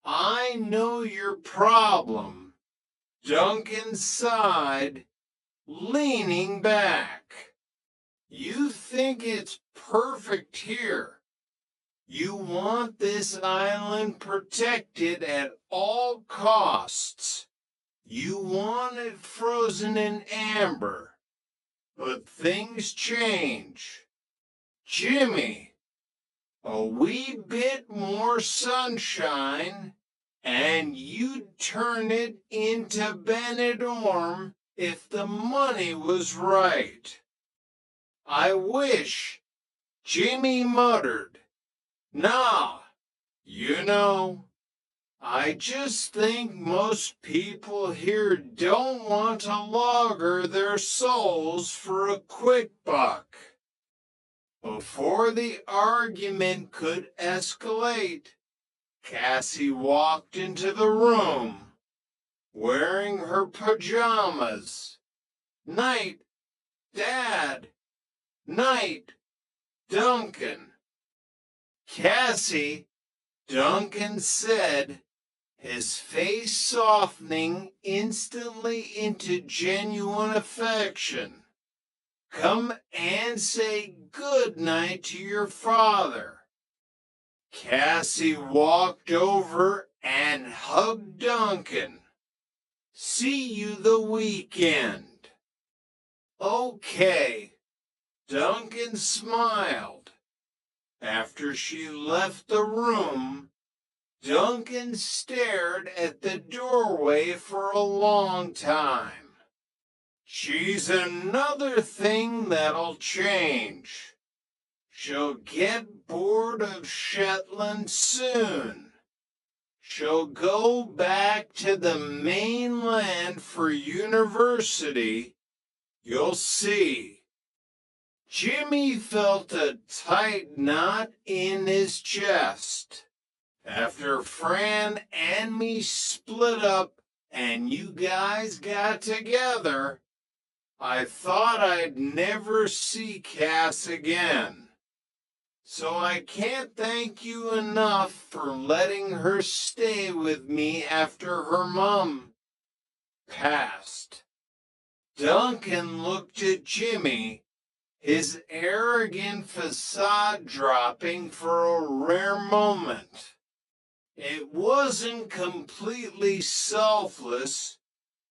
I know your problem." Duncan sighed, leaning back. "You think it's perfect here. You want this island protected at all costs. You want it frozen in amber. But things change. Jimmy, a wee bit more sunshine, and you'd turn it into Benidorm if the money was right." "I wish," Jimmy muttered. "Nah, you know, I just think most people here don't want to lager their souls for a quick buck." Before the argument could escalate, Cassie walked into the room, wearing her pajamas. "Night, Dad. Night, Duncan." "Cassie," Duncan said, his face softening instantly into genuine affection. "Come and say good night to your father." Cassie walked over and hugged Duncan. "See you the weekend." "Okay." Duncan smiled. After she left the room, Duncan stared at the doorway for a long time. "She's another thing that'll change. She'll get bored of Shetland soon. She'll go back to the mainland for university. You'll see." Jimmy felt a tight knot in his chest. "After Fran and me split up and you guys got together, I thought I'd never see Cass again. So I can't thank you enough for letting her stay with me after her mom passed." Duncan looked at Jimmy, his arrogant facade dropping for a rare moment. "It wasn't completely selfless.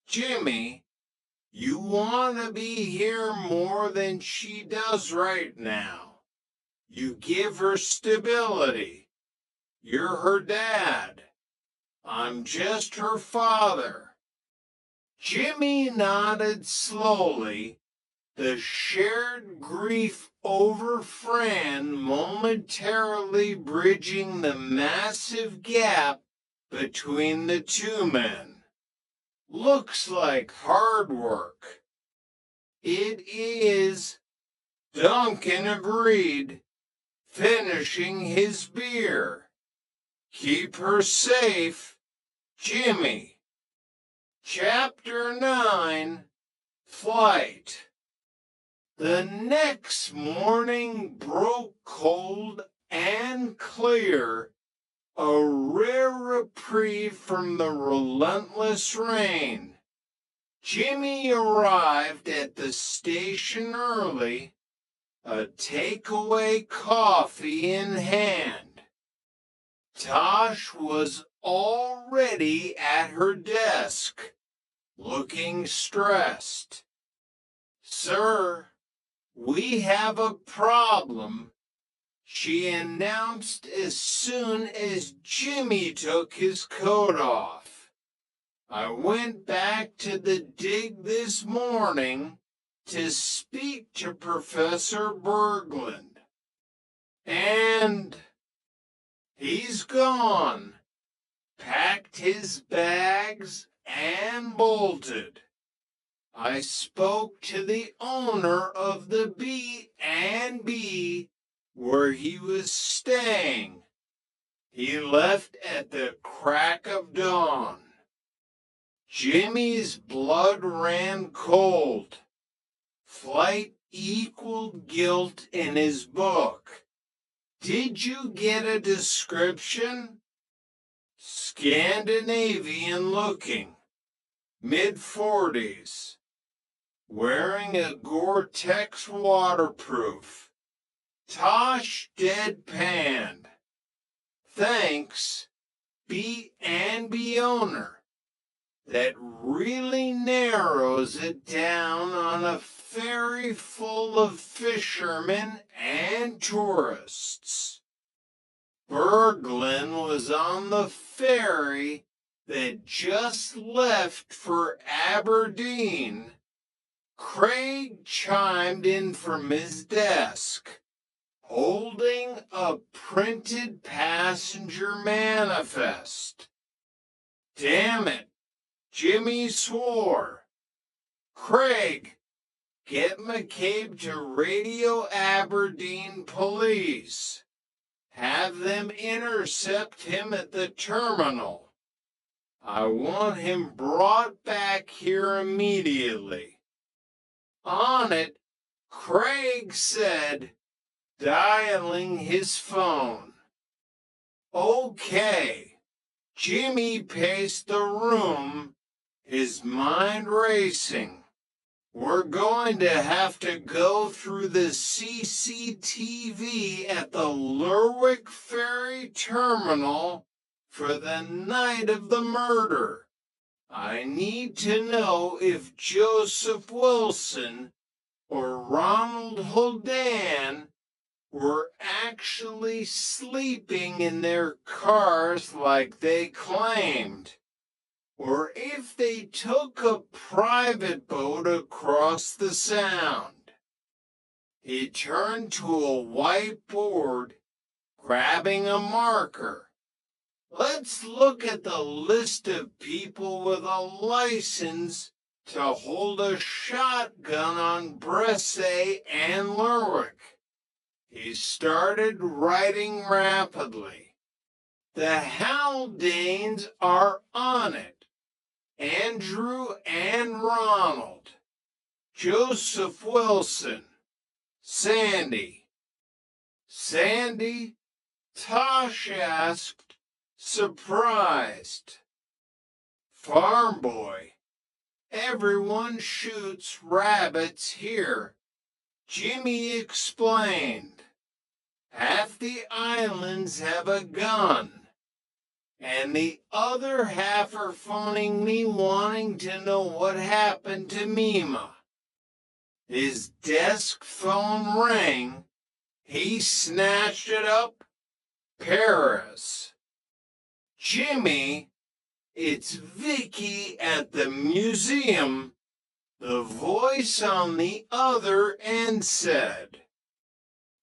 Jimmy, you want to be here more than she does right now. You give her stability. You're her dad. I'm just her father." Jimmy nodded slowly, the shared grief over Fran momentarily bridging the massive gap between the two men. "Looks like hard work." "It is," Duncan agreed, finishing his beer. "Keep her safe, Jimmy." Chapter 9, Flight. The next morning broke cold and clear, a rare reprieve from the relentless rain. Jimmy arrived at the station early, a takeaway coffee in hand. Tosh was already at her desk, looking stressed. "Sir, we have a problem," she announced as soon as Jimmy took his coat off. "I went back to the dig this morning to speak to Professor Berglund. And he's gone, packed his bags, and bolted. I spoke to the owner of the B&B where he was staying. He left at the crack of dawn." Jimmy's blood ran cold. Flight equaled guilt in his book. "Did you get a description?" "Scandinavian looking, mid-40s, wearing a Gore-Tex waterproof." Tosh deadpanned. "Thanks, B&B owner. That really narrows it down on a ferry full of fishermen and tourists." Berglund was on the ferry that just left for Aberdeen. Craig chimed in from his desk, holding a printed passenger manifest. "Damn it," Jimmy swore. "Craig, get McCabe to radio Aberdeen police. Have them intercept him at the terminal. I want him brought back here immediately." On it, Craig said, dialing his phone. "Okay." Jimmy paced the room, his mind racing. "We're going to have to go through the CCTV at the Lerwick Ferry Terminal for the night of the murder. I need to know if Joseph Wilson or Ronald Holdan were actually sleeping in their cars like they claimed, or if they took a private boat across the Sound." He turned to a whiteboard, grabbing a marker. "Let's look at the list of people with a license to hold a shotgun on Bressay and Lerwick." He started writing rapidly. "The Haldanes are on it. Andrew and Ronald. Joseph Wilson. Sandy." "Sandy?" Tosh asked, surprised. "Farm boy. Everyone shoots rabbits here," Jimmy explained. "Half the islands have a gun, and the other half are phoning me wanting to know what happened to Mima." His desk phone rang. He snatched it up. "Paris." "Jimmy, it's Vicky at the museum," the voice on the other end said.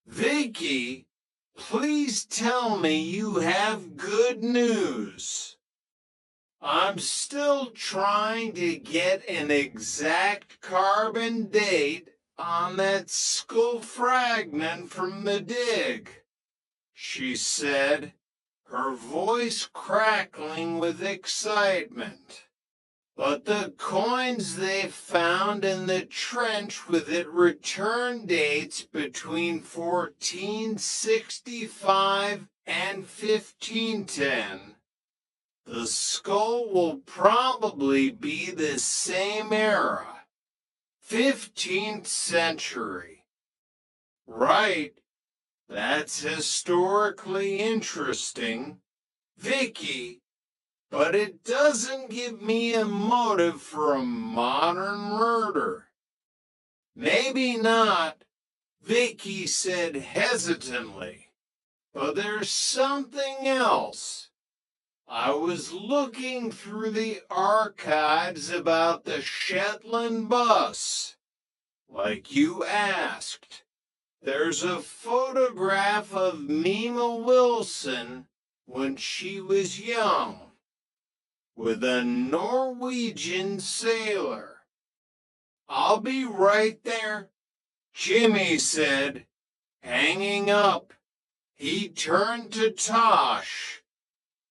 "Vicky, please tell me you have good news." "I'm still trying to get an exact carbon date on that skull fragment from the dig," she said, her voice crackling with excitement. "But the coins they found in the trench with it return dates between 1465 and 1510. The skull will probably be the same era, 15th century. Right, that's historically interesting, Vicky, but it doesn't give me a motive for a modern murder. Maybe not, Vicky said hesitantly, but there's something else. I was looking through the archives about the Shetland bus, like you asked. There's a photograph of Mima Wilson when she was young, with a Norwegian sailor. I'll be right there, Jimmy said, hanging up. He turned to Tosh.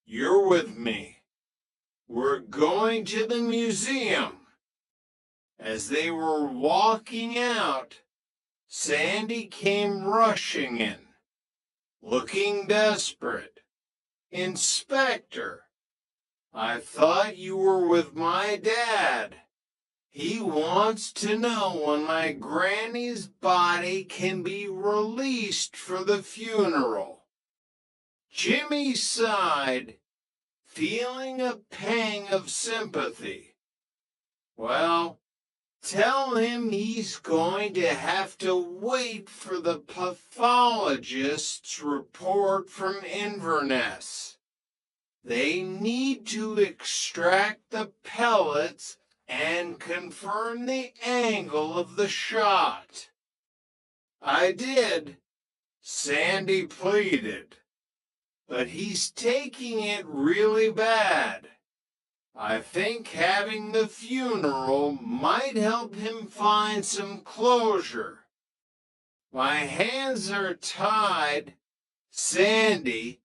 You're with me. We're going to the museum. As they were walking out, Sandy came rushing in, looking desperate. Inspector, I thought you were with my dad. He wants to know when my granny's body can be released for the funeral. Jimmy sighed, feeling a pang of sympathy. Well, tell him he's going to have to wait for the pathologist's report from Inverness. They need to extract the pellets and confirm the angle of the shot. I did, Sandy pleaded, but he's taking it really bad. I think having the funeral might help him find some closure. My hands are tied, Sandy,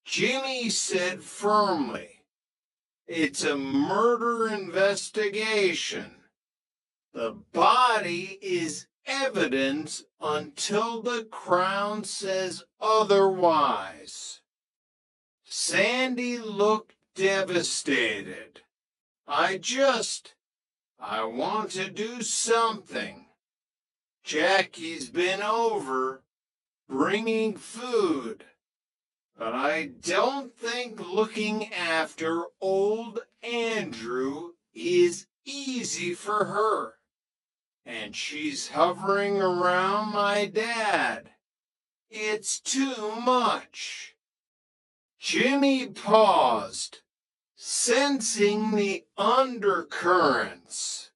Jimmy said firmly. It's a murder investigation. The body is evidence until the Crown says otherwise. Sandy looked devastated. I want to do something. Jackie's been over, bringing food, but I don't think looking after old Andrew is easy for her. And she's hovering around my dad. It's too much. Jimmy paused, sensing the undercurrents.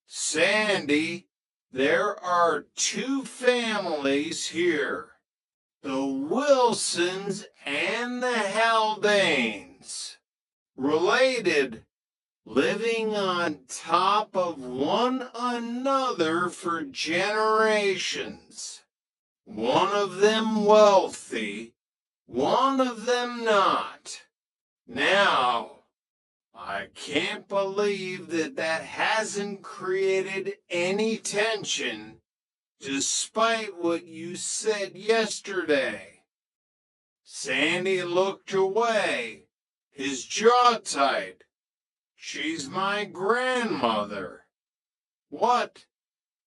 Sandy, there are two families here, the Wilsons and the Haldanes, related, living on top of one another for generations. One of them wealthy, one of them not. Now, I can't believe that hasn't created any tension, despite what you said yesterday. Sandy looked away, his jaw tight. She's my grandmother. What?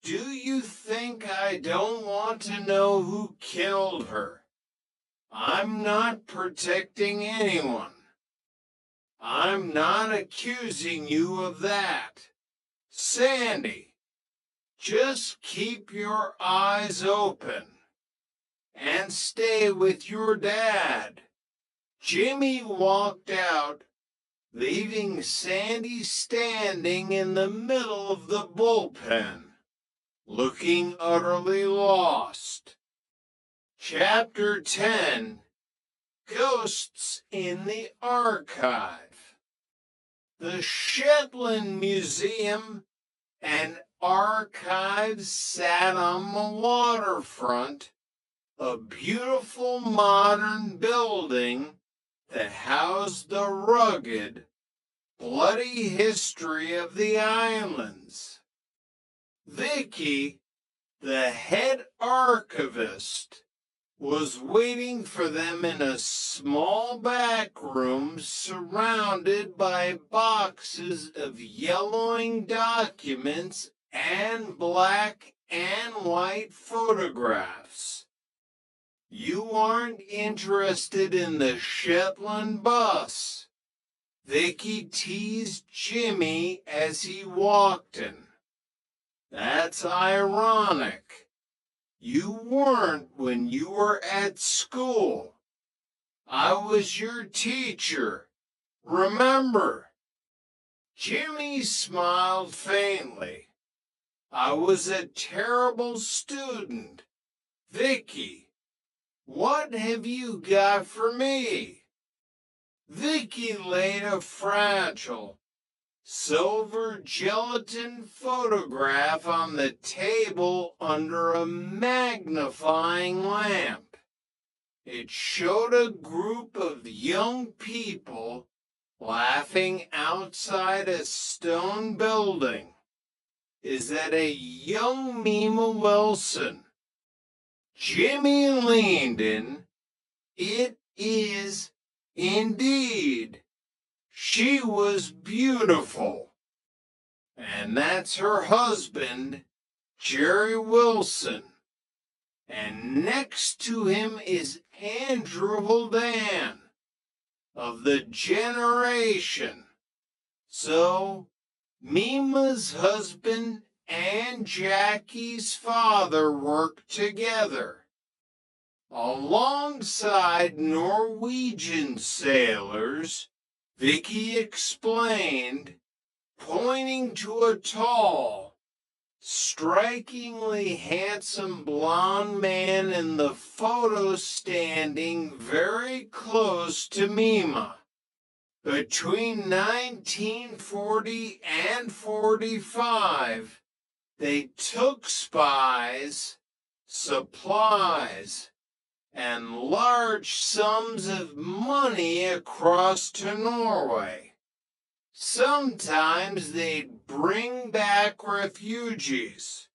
Do you think I don't want to know who killed her? I'm not protecting anyone. I'm not accusing you of that. Sandy, just keep your eyes open and stay with your dad. Jimmy walked out, leaving Sandy standing in the middle of the bullpen, looking utterly lost. Chapter 10, Ghosts in the Archive. The Shetland Museum and Archives sat on the waterfront, a beautiful modern building that housed the rugged, bloody history of the islands. Vicky, the head archivist, was waiting for them in a small back room surrounded by boxes of yellowing documents and black and white photographs. You aren't interested in the Shetland bus, Vicky teased Jimmy as he walked in. That's ironic. You weren't when you were at school. I was your teacher. Remember? Jimmy smiled faintly. I was a terrible student. Vicky, what have you got for me? Vicky laid a fragile, silver gelatin photograph on the table under a magnifying lamp. It showed a group of young people laughing outside a stone building. Is that a young Mima Wilson? Jimmy leaned in. It is indeed. She was beautiful. And that's her husband, Jerry Wilson. And next to him is Andrew Holdan of the generation. So, Mima's husband and Jackie's father worked together. Alongside Norwegian sailors, Vicky explained, pointing to a tall, strikingly handsome blond man in the photo standing very close to Mima. Between 1940 and 45, they took spies, supplies, and large sums of money across to Norway. Sometimes they'd bring back refugees.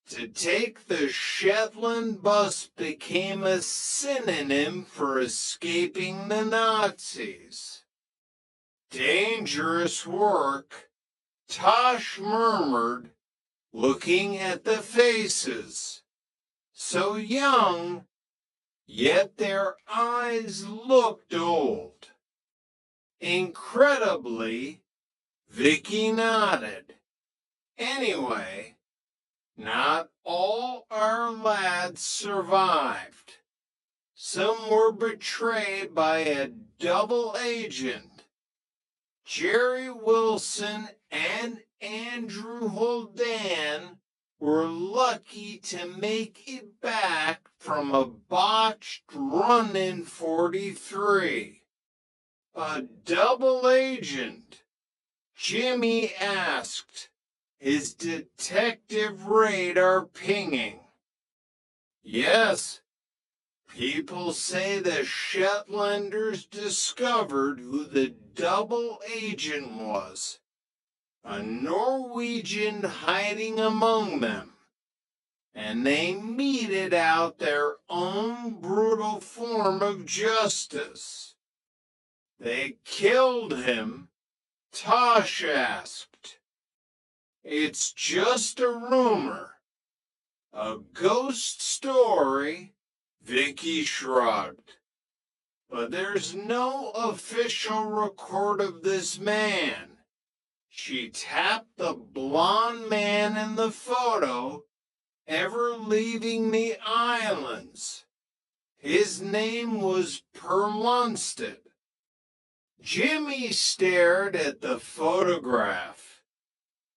To take the Shetland bus became a synonym for escaping the Nazis. Dangerous work, Tosh murmured, looking at the faces. So young, yet their eyes looked old. Incredibly, Vicky nodded. Anyway, not all our lads survived. Some were betrayed by a double agent. Jerry Wilson and Andrew Holdan were lucky to make it back from a botched run in 43. A double agent? Jimmy asked, his detective radar pinging. Yes, people say the Shetlanders discovered who the double agent was. A Norwegian hiding among them. And they meted out their own brutal form of justice. They killed him, Tosh asked. It's just a rumor. A ghost story, Vicky shrugged. But there's no official record of this man. She tapped the blonde man in the photo ever leaving the islands. His name was Per Lundstedt. Jimmy stared at the photograph.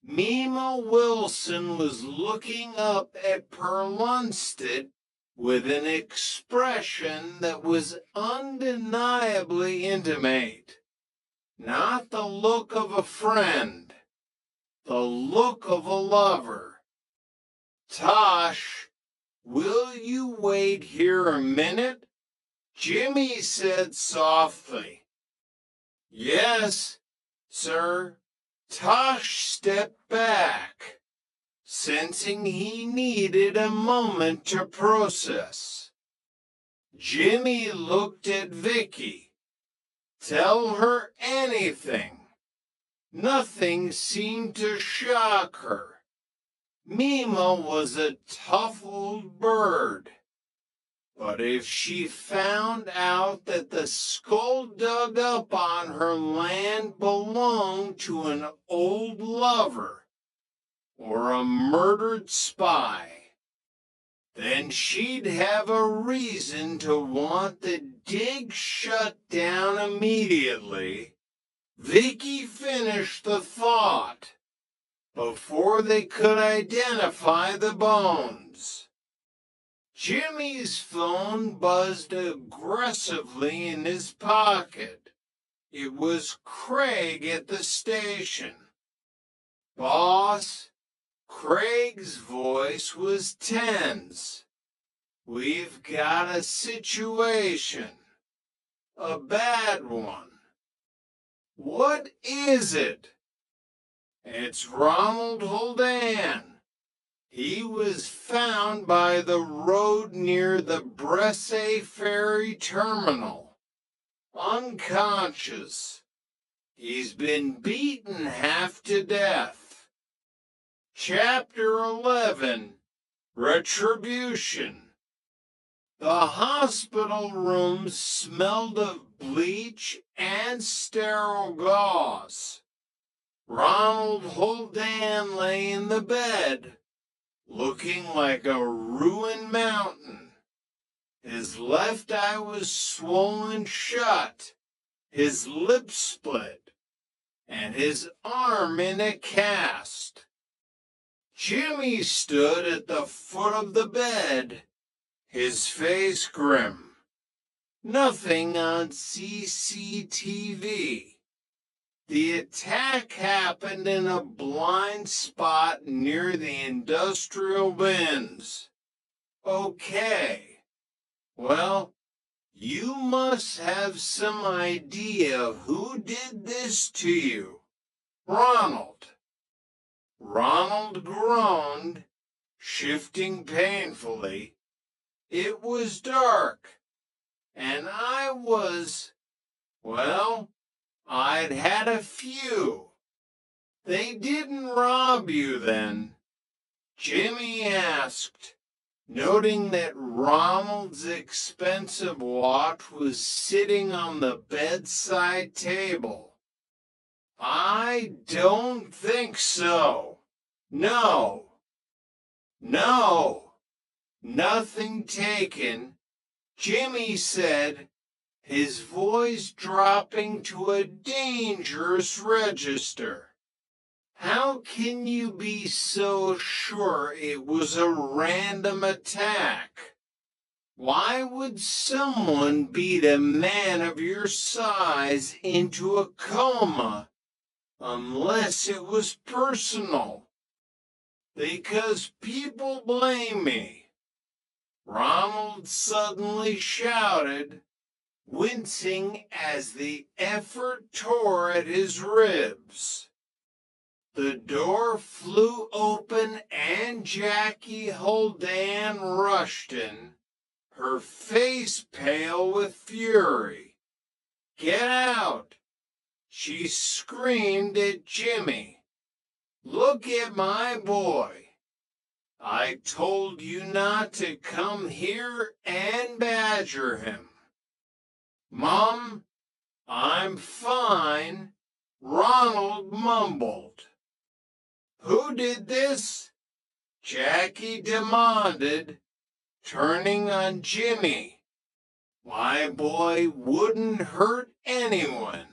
Mima Wilson was looking up at Per Lundstedt with an expression that was undeniably intimate. Not the look of a friend, the look of a lover. Tosh, will you wait here a minute? Jimmy said softly. Yes, sir. Tosh stepped back, sensing he needed a moment to process. Jimmy looked at Vicky. Tell her anything. Nothing seemed to shock her. Mima was a tough old bird. But if she found out that the skull dug up on her land belonged to an old lover or a murdered spy, then she'd have a reason to want the dig shut down immediately. Vicky finished the thought before they could identify the bones. Jimmy's phone buzzed aggressively in his pocket. It was Craig at the station. Boss, Craig's voice was tense. We've got a situation. A bad one. What is it? It's Ronald Holdan. He was found by the road near the Bresse Ferry Terminal, unconscious. He's been beaten half to death. Chapter 11, Retribution. The hospital rooms smelled of bleach and sterile gauze. Ronald Holdan lay in the bed, looking like a ruined mountain. His left eye was swollen shut, his lips split, and his arm in a cast. Jimmy stood at the foot of the bed, his face grim. Nothing on CCTV. The attack happened in a blind spot near the industrial bins. Okay. Well, you must have some idea who did this to you. Ronald. Ronald groaned, shifting painfully. It was dark, and I was, well, I'd had a few. They didn't rob you then? Jimmy asked, noting that Ronald's expensive watch was sitting on the bedside table. I don't think so. No. No. Nothing taken, Jimmy said, his voice dropping to a dangerous register. How can you be so sure it was a random attack? Why would someone beat a man of your size into a coma unless it was personal? Because people blame me. Ronald suddenly shouted, wincing as the effort tore at his ribs. The door flew open and Jackie Holdan rushed in, her face pale with fury. Get out! She screamed at Jimmy. Look at my boy. I told you not to come here and badger him. Mom, I'm fine, Ronald mumbled. Who did this? Jackie demanded, turning on Jimmy. My boy wouldn't hurt anyone,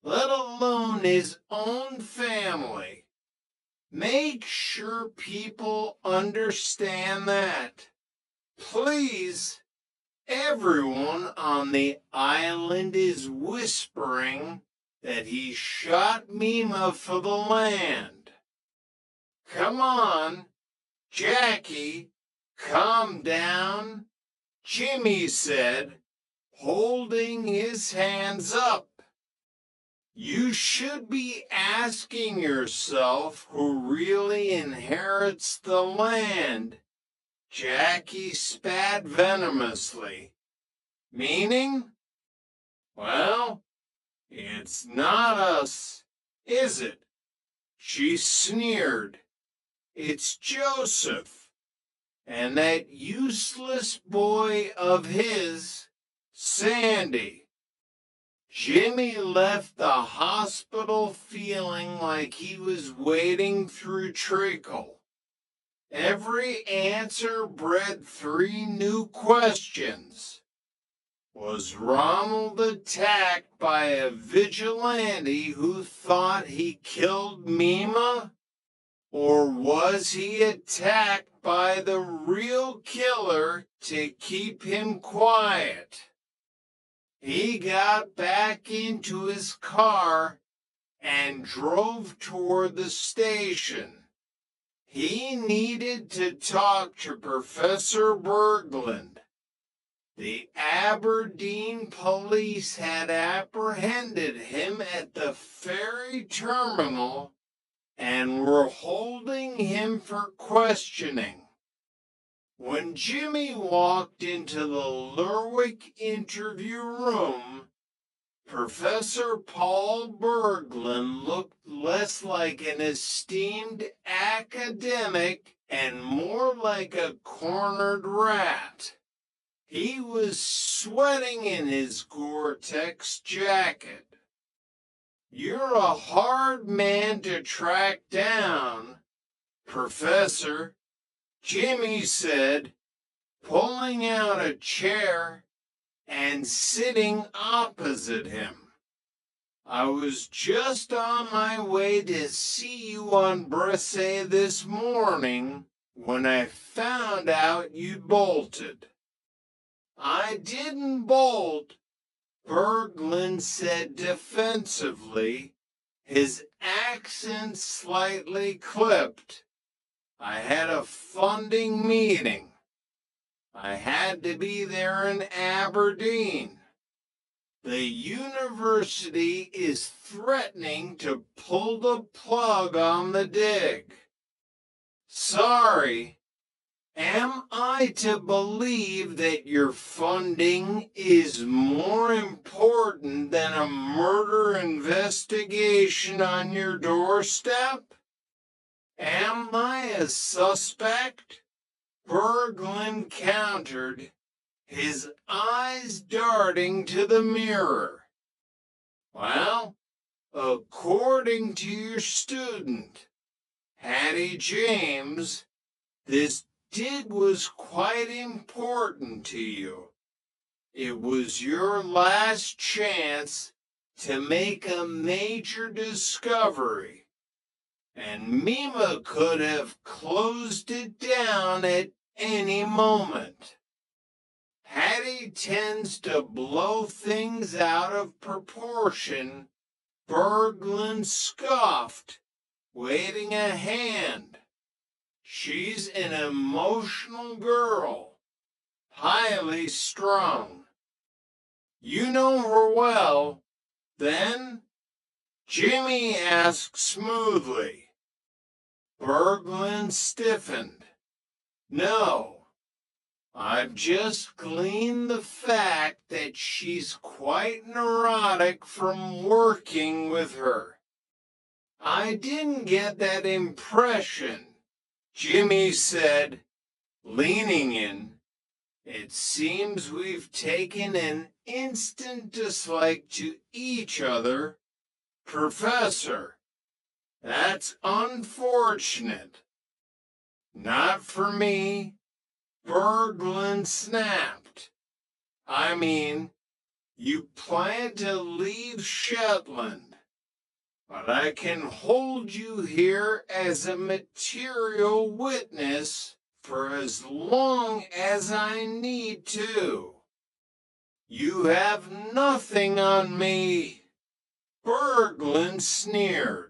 let alone his own family. Make sure people understand that. Please, everyone on the island is whispering that he shot Mima for the land. Come on, Jackie, calm down, Jimmy said, holding his hands up. You should be asking yourself who really inherits the land. Jackie spat venomously. Meaning? Well, it's not us, is it? She sneered. It's Joseph, and that useless boy of his, Sandy. Jimmy left the hospital feeling like he was wading through treacle. Every answer bred 3 new questions. Was Ronald attacked by a vigilante who thought he killed Mima? Or was he attacked by the real killer to keep him quiet? He got back into his car and drove toward the station. He needed to talk to Professor Berglund. The Aberdeen police had apprehended him at the ferry terminal and were holding him for questioning. When Jimmy walked into the Lerwick interview room, Professor Paul Berglund looked less like an esteemed academic and more like a cornered rat. He was sweating in his Gore-Tex jacket. You're a hard man to track down, Professor, Jimmy said, pulling out a chair and sitting opposite him. I was just on my way to see you on Bresse this morning when I found out you'd bolted. I didn't bolt, Berglund said defensively, his accent slightly clipped. I had a funding meeting. I had to be there in Aberdeen. The university is threatening to pull the plug on the dig. Sorry. Am I to believe that your funding is more important than a murder investigation on your doorstep? Am I a suspect? Berglund countered, his eyes darting to the mirror. Well, according to your student, Hattie James, this dig was quite important to you. It was your last chance to make a major discovery, and Mima could have closed it down at any moment. Hattie tends to blow things out of proportion, Berglund scoffed, waving a hand. She's an emotional girl, highly strung. You know her well, then? Jimmy asked smoothly. Berglund stiffened. No, I've just gleaned the fact that she's quite neurotic from working with her. I didn't get that impression, Jimmy said, leaning in. It seems we've taken an instant dislike to each other. Professor, that's unfortunate. Not for me, Berglund snapped. I mean, you plan to leave Shetland, but I can hold you here as a material witness for as long as I need to. You have nothing on me. Berglund sneered.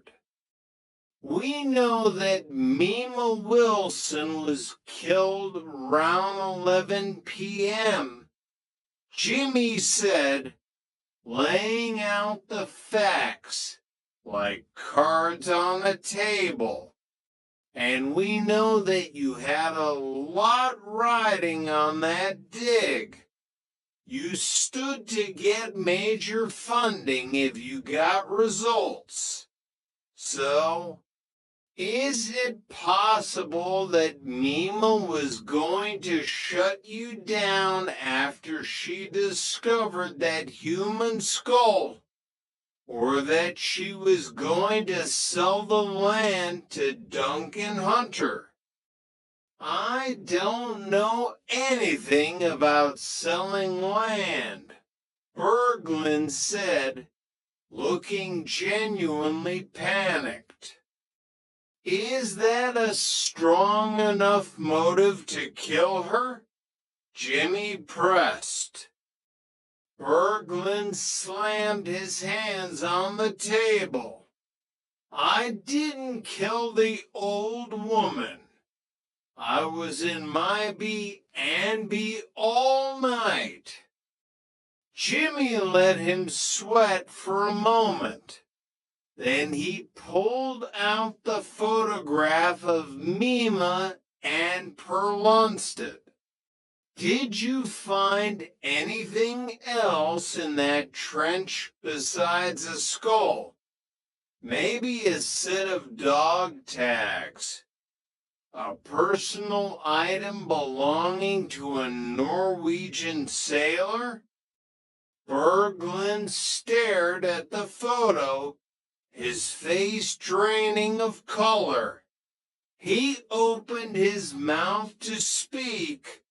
We know that Mima Wilson was killed around 11 p.m., Jimmy said, laying out the facts like cards on a table. And we know that you had a lot riding on that dig. You stood to get major funding if you got results. So, is it possible that Mima was going to shut you down after she discovered that human skull? Or that she was going to sell the land to Duncan Hunter? I don't know anything about selling land, Berglund said, looking genuinely panicked. Is that a strong enough motive to kill her? Jimmy pressed. Berglund slammed his hands on the table. I didn't kill the old woman. I was in my B and B all night. Jimmy let him sweat for a moment. Then he pulled out the photograph of Mima and pronounced it. Did you find anything else in that trench besides a skull? Maybe a set of dog tags. A personal item belonging to a Norwegian sailor? Berglund stared at the photo, his face draining of color. He opened his mouth to speak,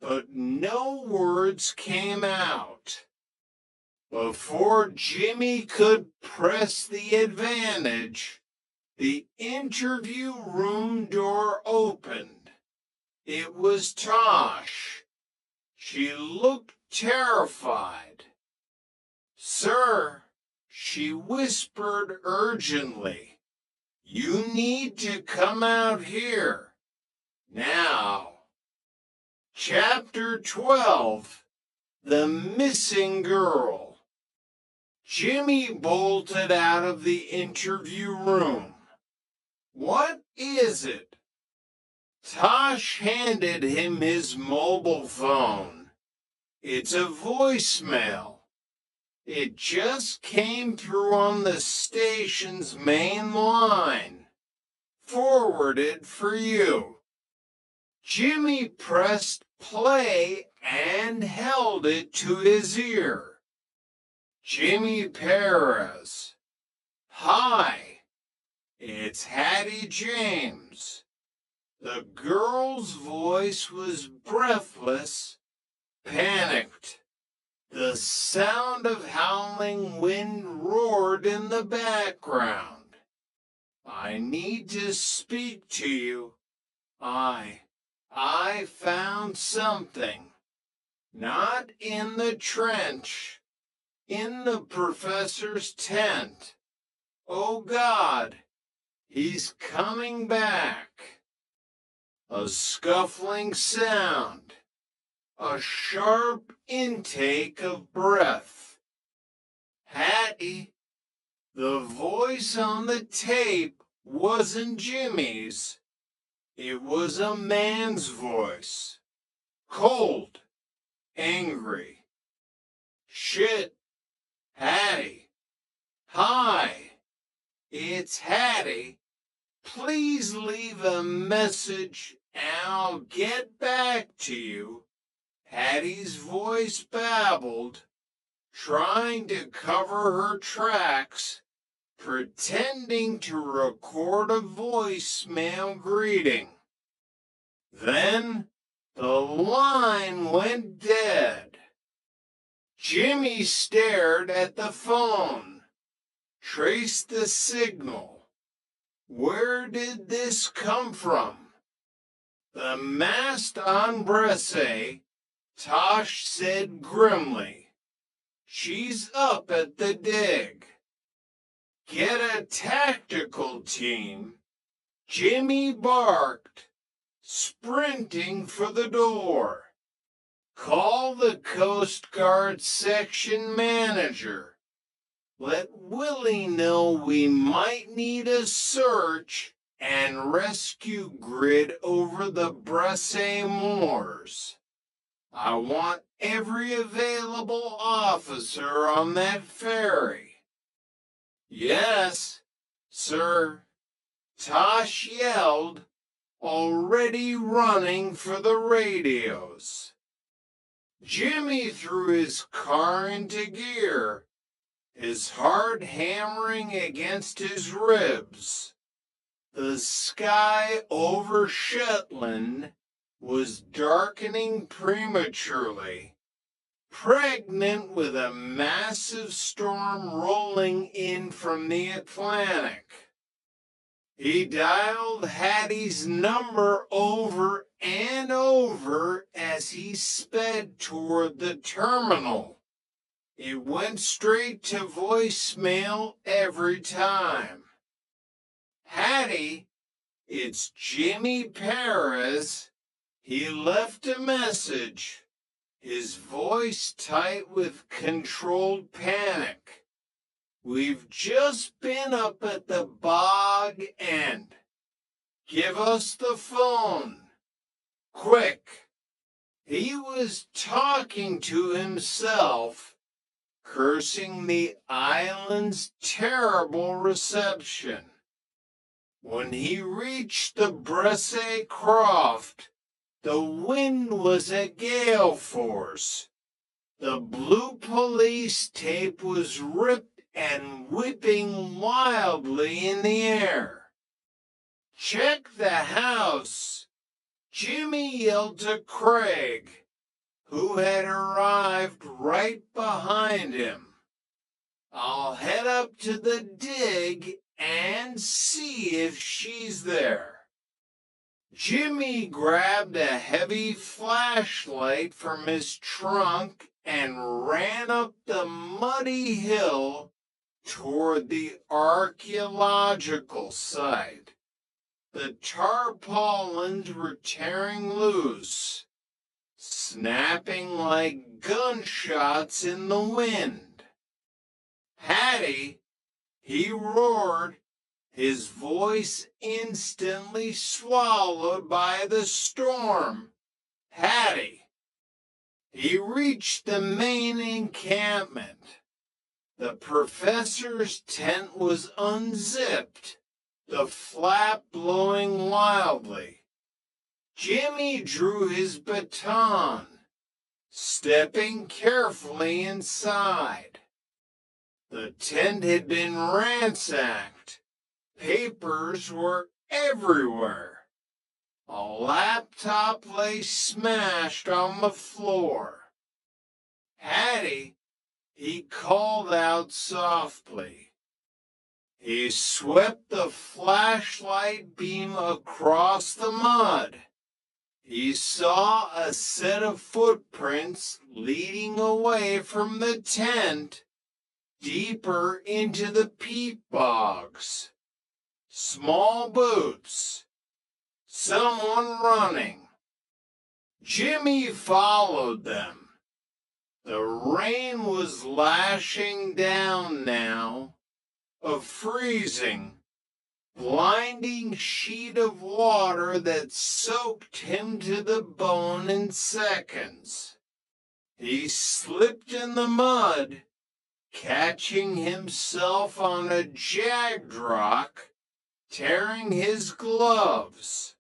but no words came out. Before Jimmy could press the advantage, the interview room door opened. It was Tosh. She looked terrified. Sir, she whispered urgently, you need to come out here. Now. Chapter 12, The Missing Girl. Jimmy bolted out of the interview room. What is it? Tosh handed him his mobile phone. It's a voicemail. It just came through on the station's main line. Forwarded for you. Jimmy pressed play and held it to his ear. Jimmy Perez. Hi, it's Hattie James. The girl's voice was breathless, panicked. The sound of howling wind roared in the background. I need to speak to you. I found something. Not in the trench. In the professor's tent. Oh God, he's coming back. A scuffling sound. A sharp intake of breath. Hattie, the voice on the tape wasn't Jimmy's. It was a man's voice. Cold. Angry. Shit. Hattie. Hi. It's Hattie. Please leave a message and I'll get back to you. Hattie's voice babbled, trying to cover her tracks, pretending to record a voicemail greeting. Then the line went dead. Jimmy stared at the phone, traced the signal. Where did this come from? The masked embrasse, Tosh said grimly. She's up at the dig. Get a tactical team. Jimmy barked, sprinting for the door. Call the Coast Guard section manager. Let Willie know we might need a search and rescue grid over the Bresse Moors. I want every available officer on that ferry. Yes, sir, Tosh yelled, already running for the radios. Jimmy threw his car into gear, his heart hammering against his ribs. The sky over Shetland was darkening prematurely, pregnant with a massive storm rolling in from the Atlantic. He dialed Hattie's number over and over as he sped toward the terminal. It went straight to voicemail every time. Hattie, it's Jimmy Perez. He left a message, his voice tight with controlled panic. We've just been up at the bog end. Give us the phone. Quick. He was talking to himself, cursing the island's terrible reception. When he reached the Bresse Croft, the wind was at gale force. The blue police tape was ripped and whipping wildly in the air. Check the house, Jimmy yelled to Craig, who had arrived right behind him. I'll head up to the dig and see if she's there. Jimmy grabbed a heavy flashlight from his trunk and ran up the muddy hill toward the archaeological site. The tarpaulins were tearing loose, snapping like gunshots in the wind. Hattie, he roared, his voice instantly swallowed by the storm. Hattie. He reached the main encampment. The professor's tent was unzipped, the flap blowing wildly. Jimmy drew his baton, stepping carefully inside. The tent had been ransacked. Papers were everywhere. A laptop lay smashed on the floor. Hattie, he called out softly. He swept the flashlight beam across the mud. He saw a set of footprints leading away from the tent, deeper into the peat bogs. Small boots. Someone running. Jimmy followed them. The rain was lashing down now, a freezing, blinding sheet of water that soaked him to the bone in seconds. He slipped in the mud, catching himself on a jagged rock, tearing his gloves.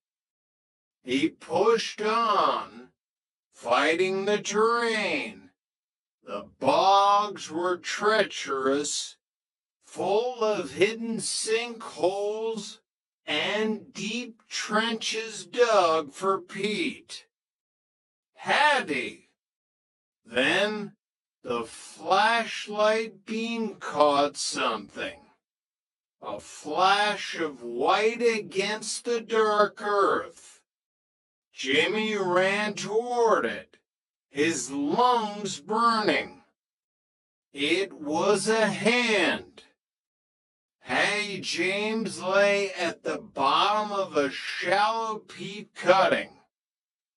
He pushed on, fighting the terrain. The bogs were treacherous, full of hidden sinkholes and deep trenches dug for peat. Hattie. Then the flashlight beam caught something. A flash of white against the dark earth. Jimmy ran toward it, his lungs burning. It was a hand. Hattie James lay at the bottom of a shallow peat cutting.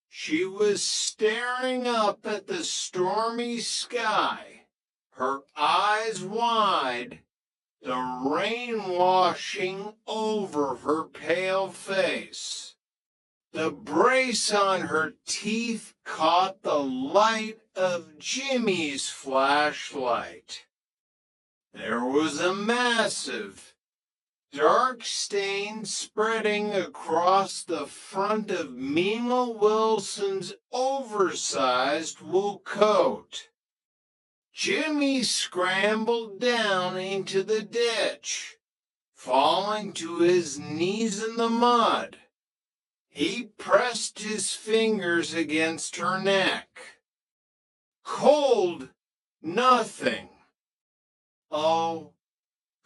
She was staring up at the stormy sky, her eyes wide, the rain washing over her pale face. The brace on her teeth caught the light of Jimmy's flashlight. There was a massive, dark stain spreading across the front of Mima Wilson's oversized wool coat. Jimmy scrambled down into the ditch, falling to his knees in the mud. He pressed his fingers against her neck. Cold, nothing. Oh,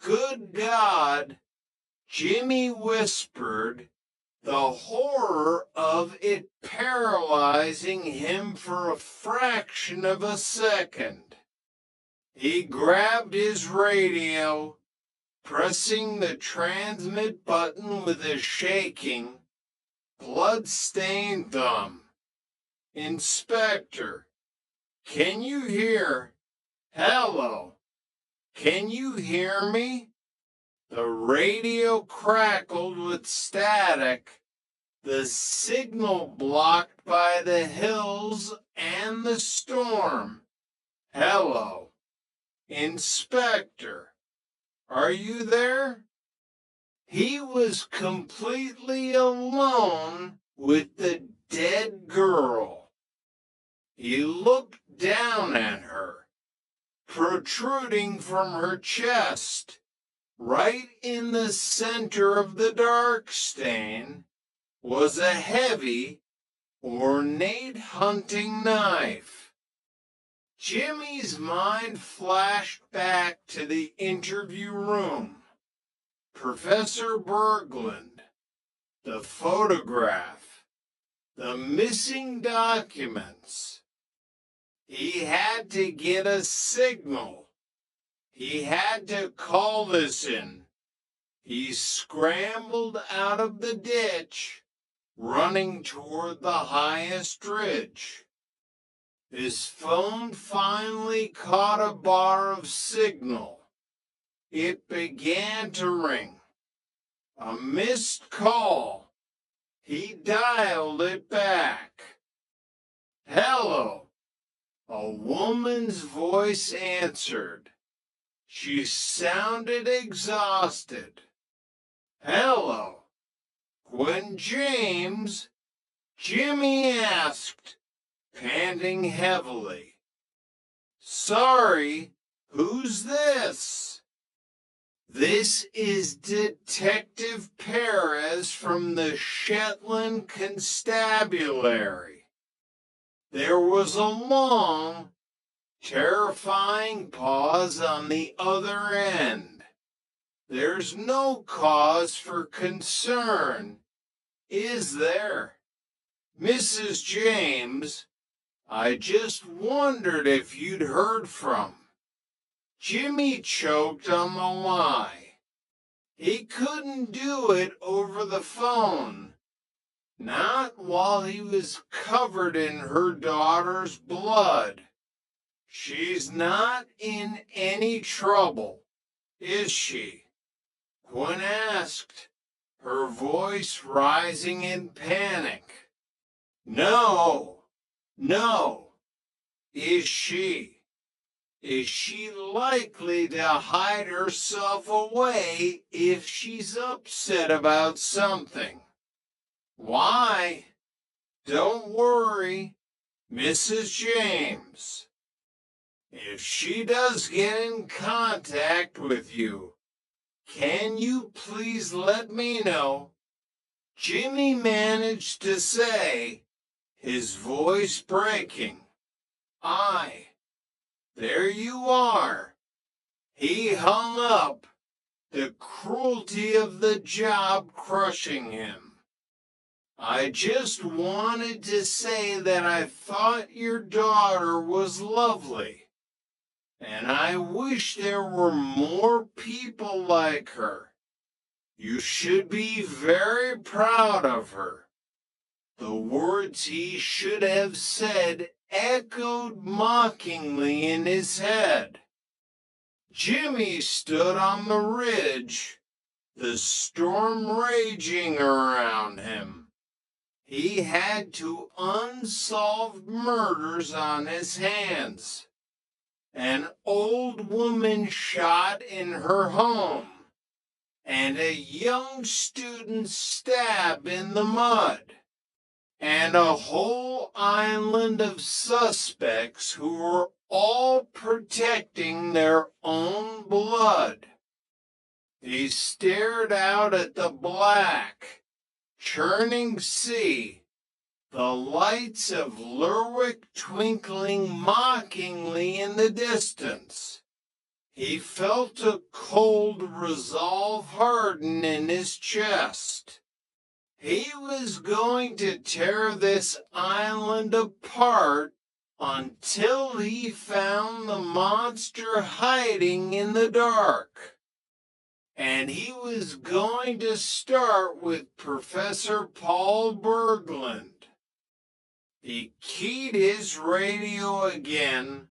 good God, Jimmy whispered, the horror of it paralyzing him for a fraction of a second. He grabbed his radio, pressing the transmit button with a shaking, blood-stained thumb. Inspector, can you hear? Hello, can you hear me? The radio crackled with static, the signal blocked by the hills and the storm. Hello, Inspector, are you there? He was completely alone with the dead girl. He looked down at her, protruding from her chest, right in the center of the dark stain, was a heavy, ornate hunting knife. Jimmy's mind flashed back to the interview room. Professor Berglund, the photograph, the missing documents. He had to get a signal. He had to call this in. He scrambled out of the ditch, running toward the highest ridge. His phone finally caught a bar of signal. It began to ring. A missed call. He dialed it back. Hello. A woman's voice answered. She sounded exhausted. Hello. When James, Jimmy asked, panting heavily. Sorry, who's this? This is Detective Perez from the Shetland Constabulary. There was a long, terrifying pause on the other end. There's no cause for concern, is there? Mrs. James, I just wondered if you'd heard from. Jimmy choked on the lie. He couldn't do it over the phone. Not while he was covered in her daughter's blood. She's not in any trouble, is she? Gwen asked, her voice rising in panic. No, no. Is she? Is she likely to hide herself away if she's upset about something? Why? Don't worry, Mrs. James. If she does get in contact with you, can you please let me know? Jimmy managed to say, his voice breaking. There you are. He hung up, the cruelty of the job crushing him. I just wanted to say that I thought your daughter was lovely, and I wish there were more people like her. You should be very proud of her. The words he should have said echoed mockingly in his head. Jimmy stood on the ridge, the storm raging around him. He had two unsolved murders on his hands. An old woman shot in her home, and a young student stabbed in the mud, and a whole island of suspects who were all protecting their own blood. He stared out at the black, churning sea, the lights of Lerwick twinkling mockingly in the distance. He felt a cold resolve harden in his chest. He was going to tear this island apart until he found the monster hiding in the dark. And he was going to start with Professor Paul Berglund. He keyed his radio again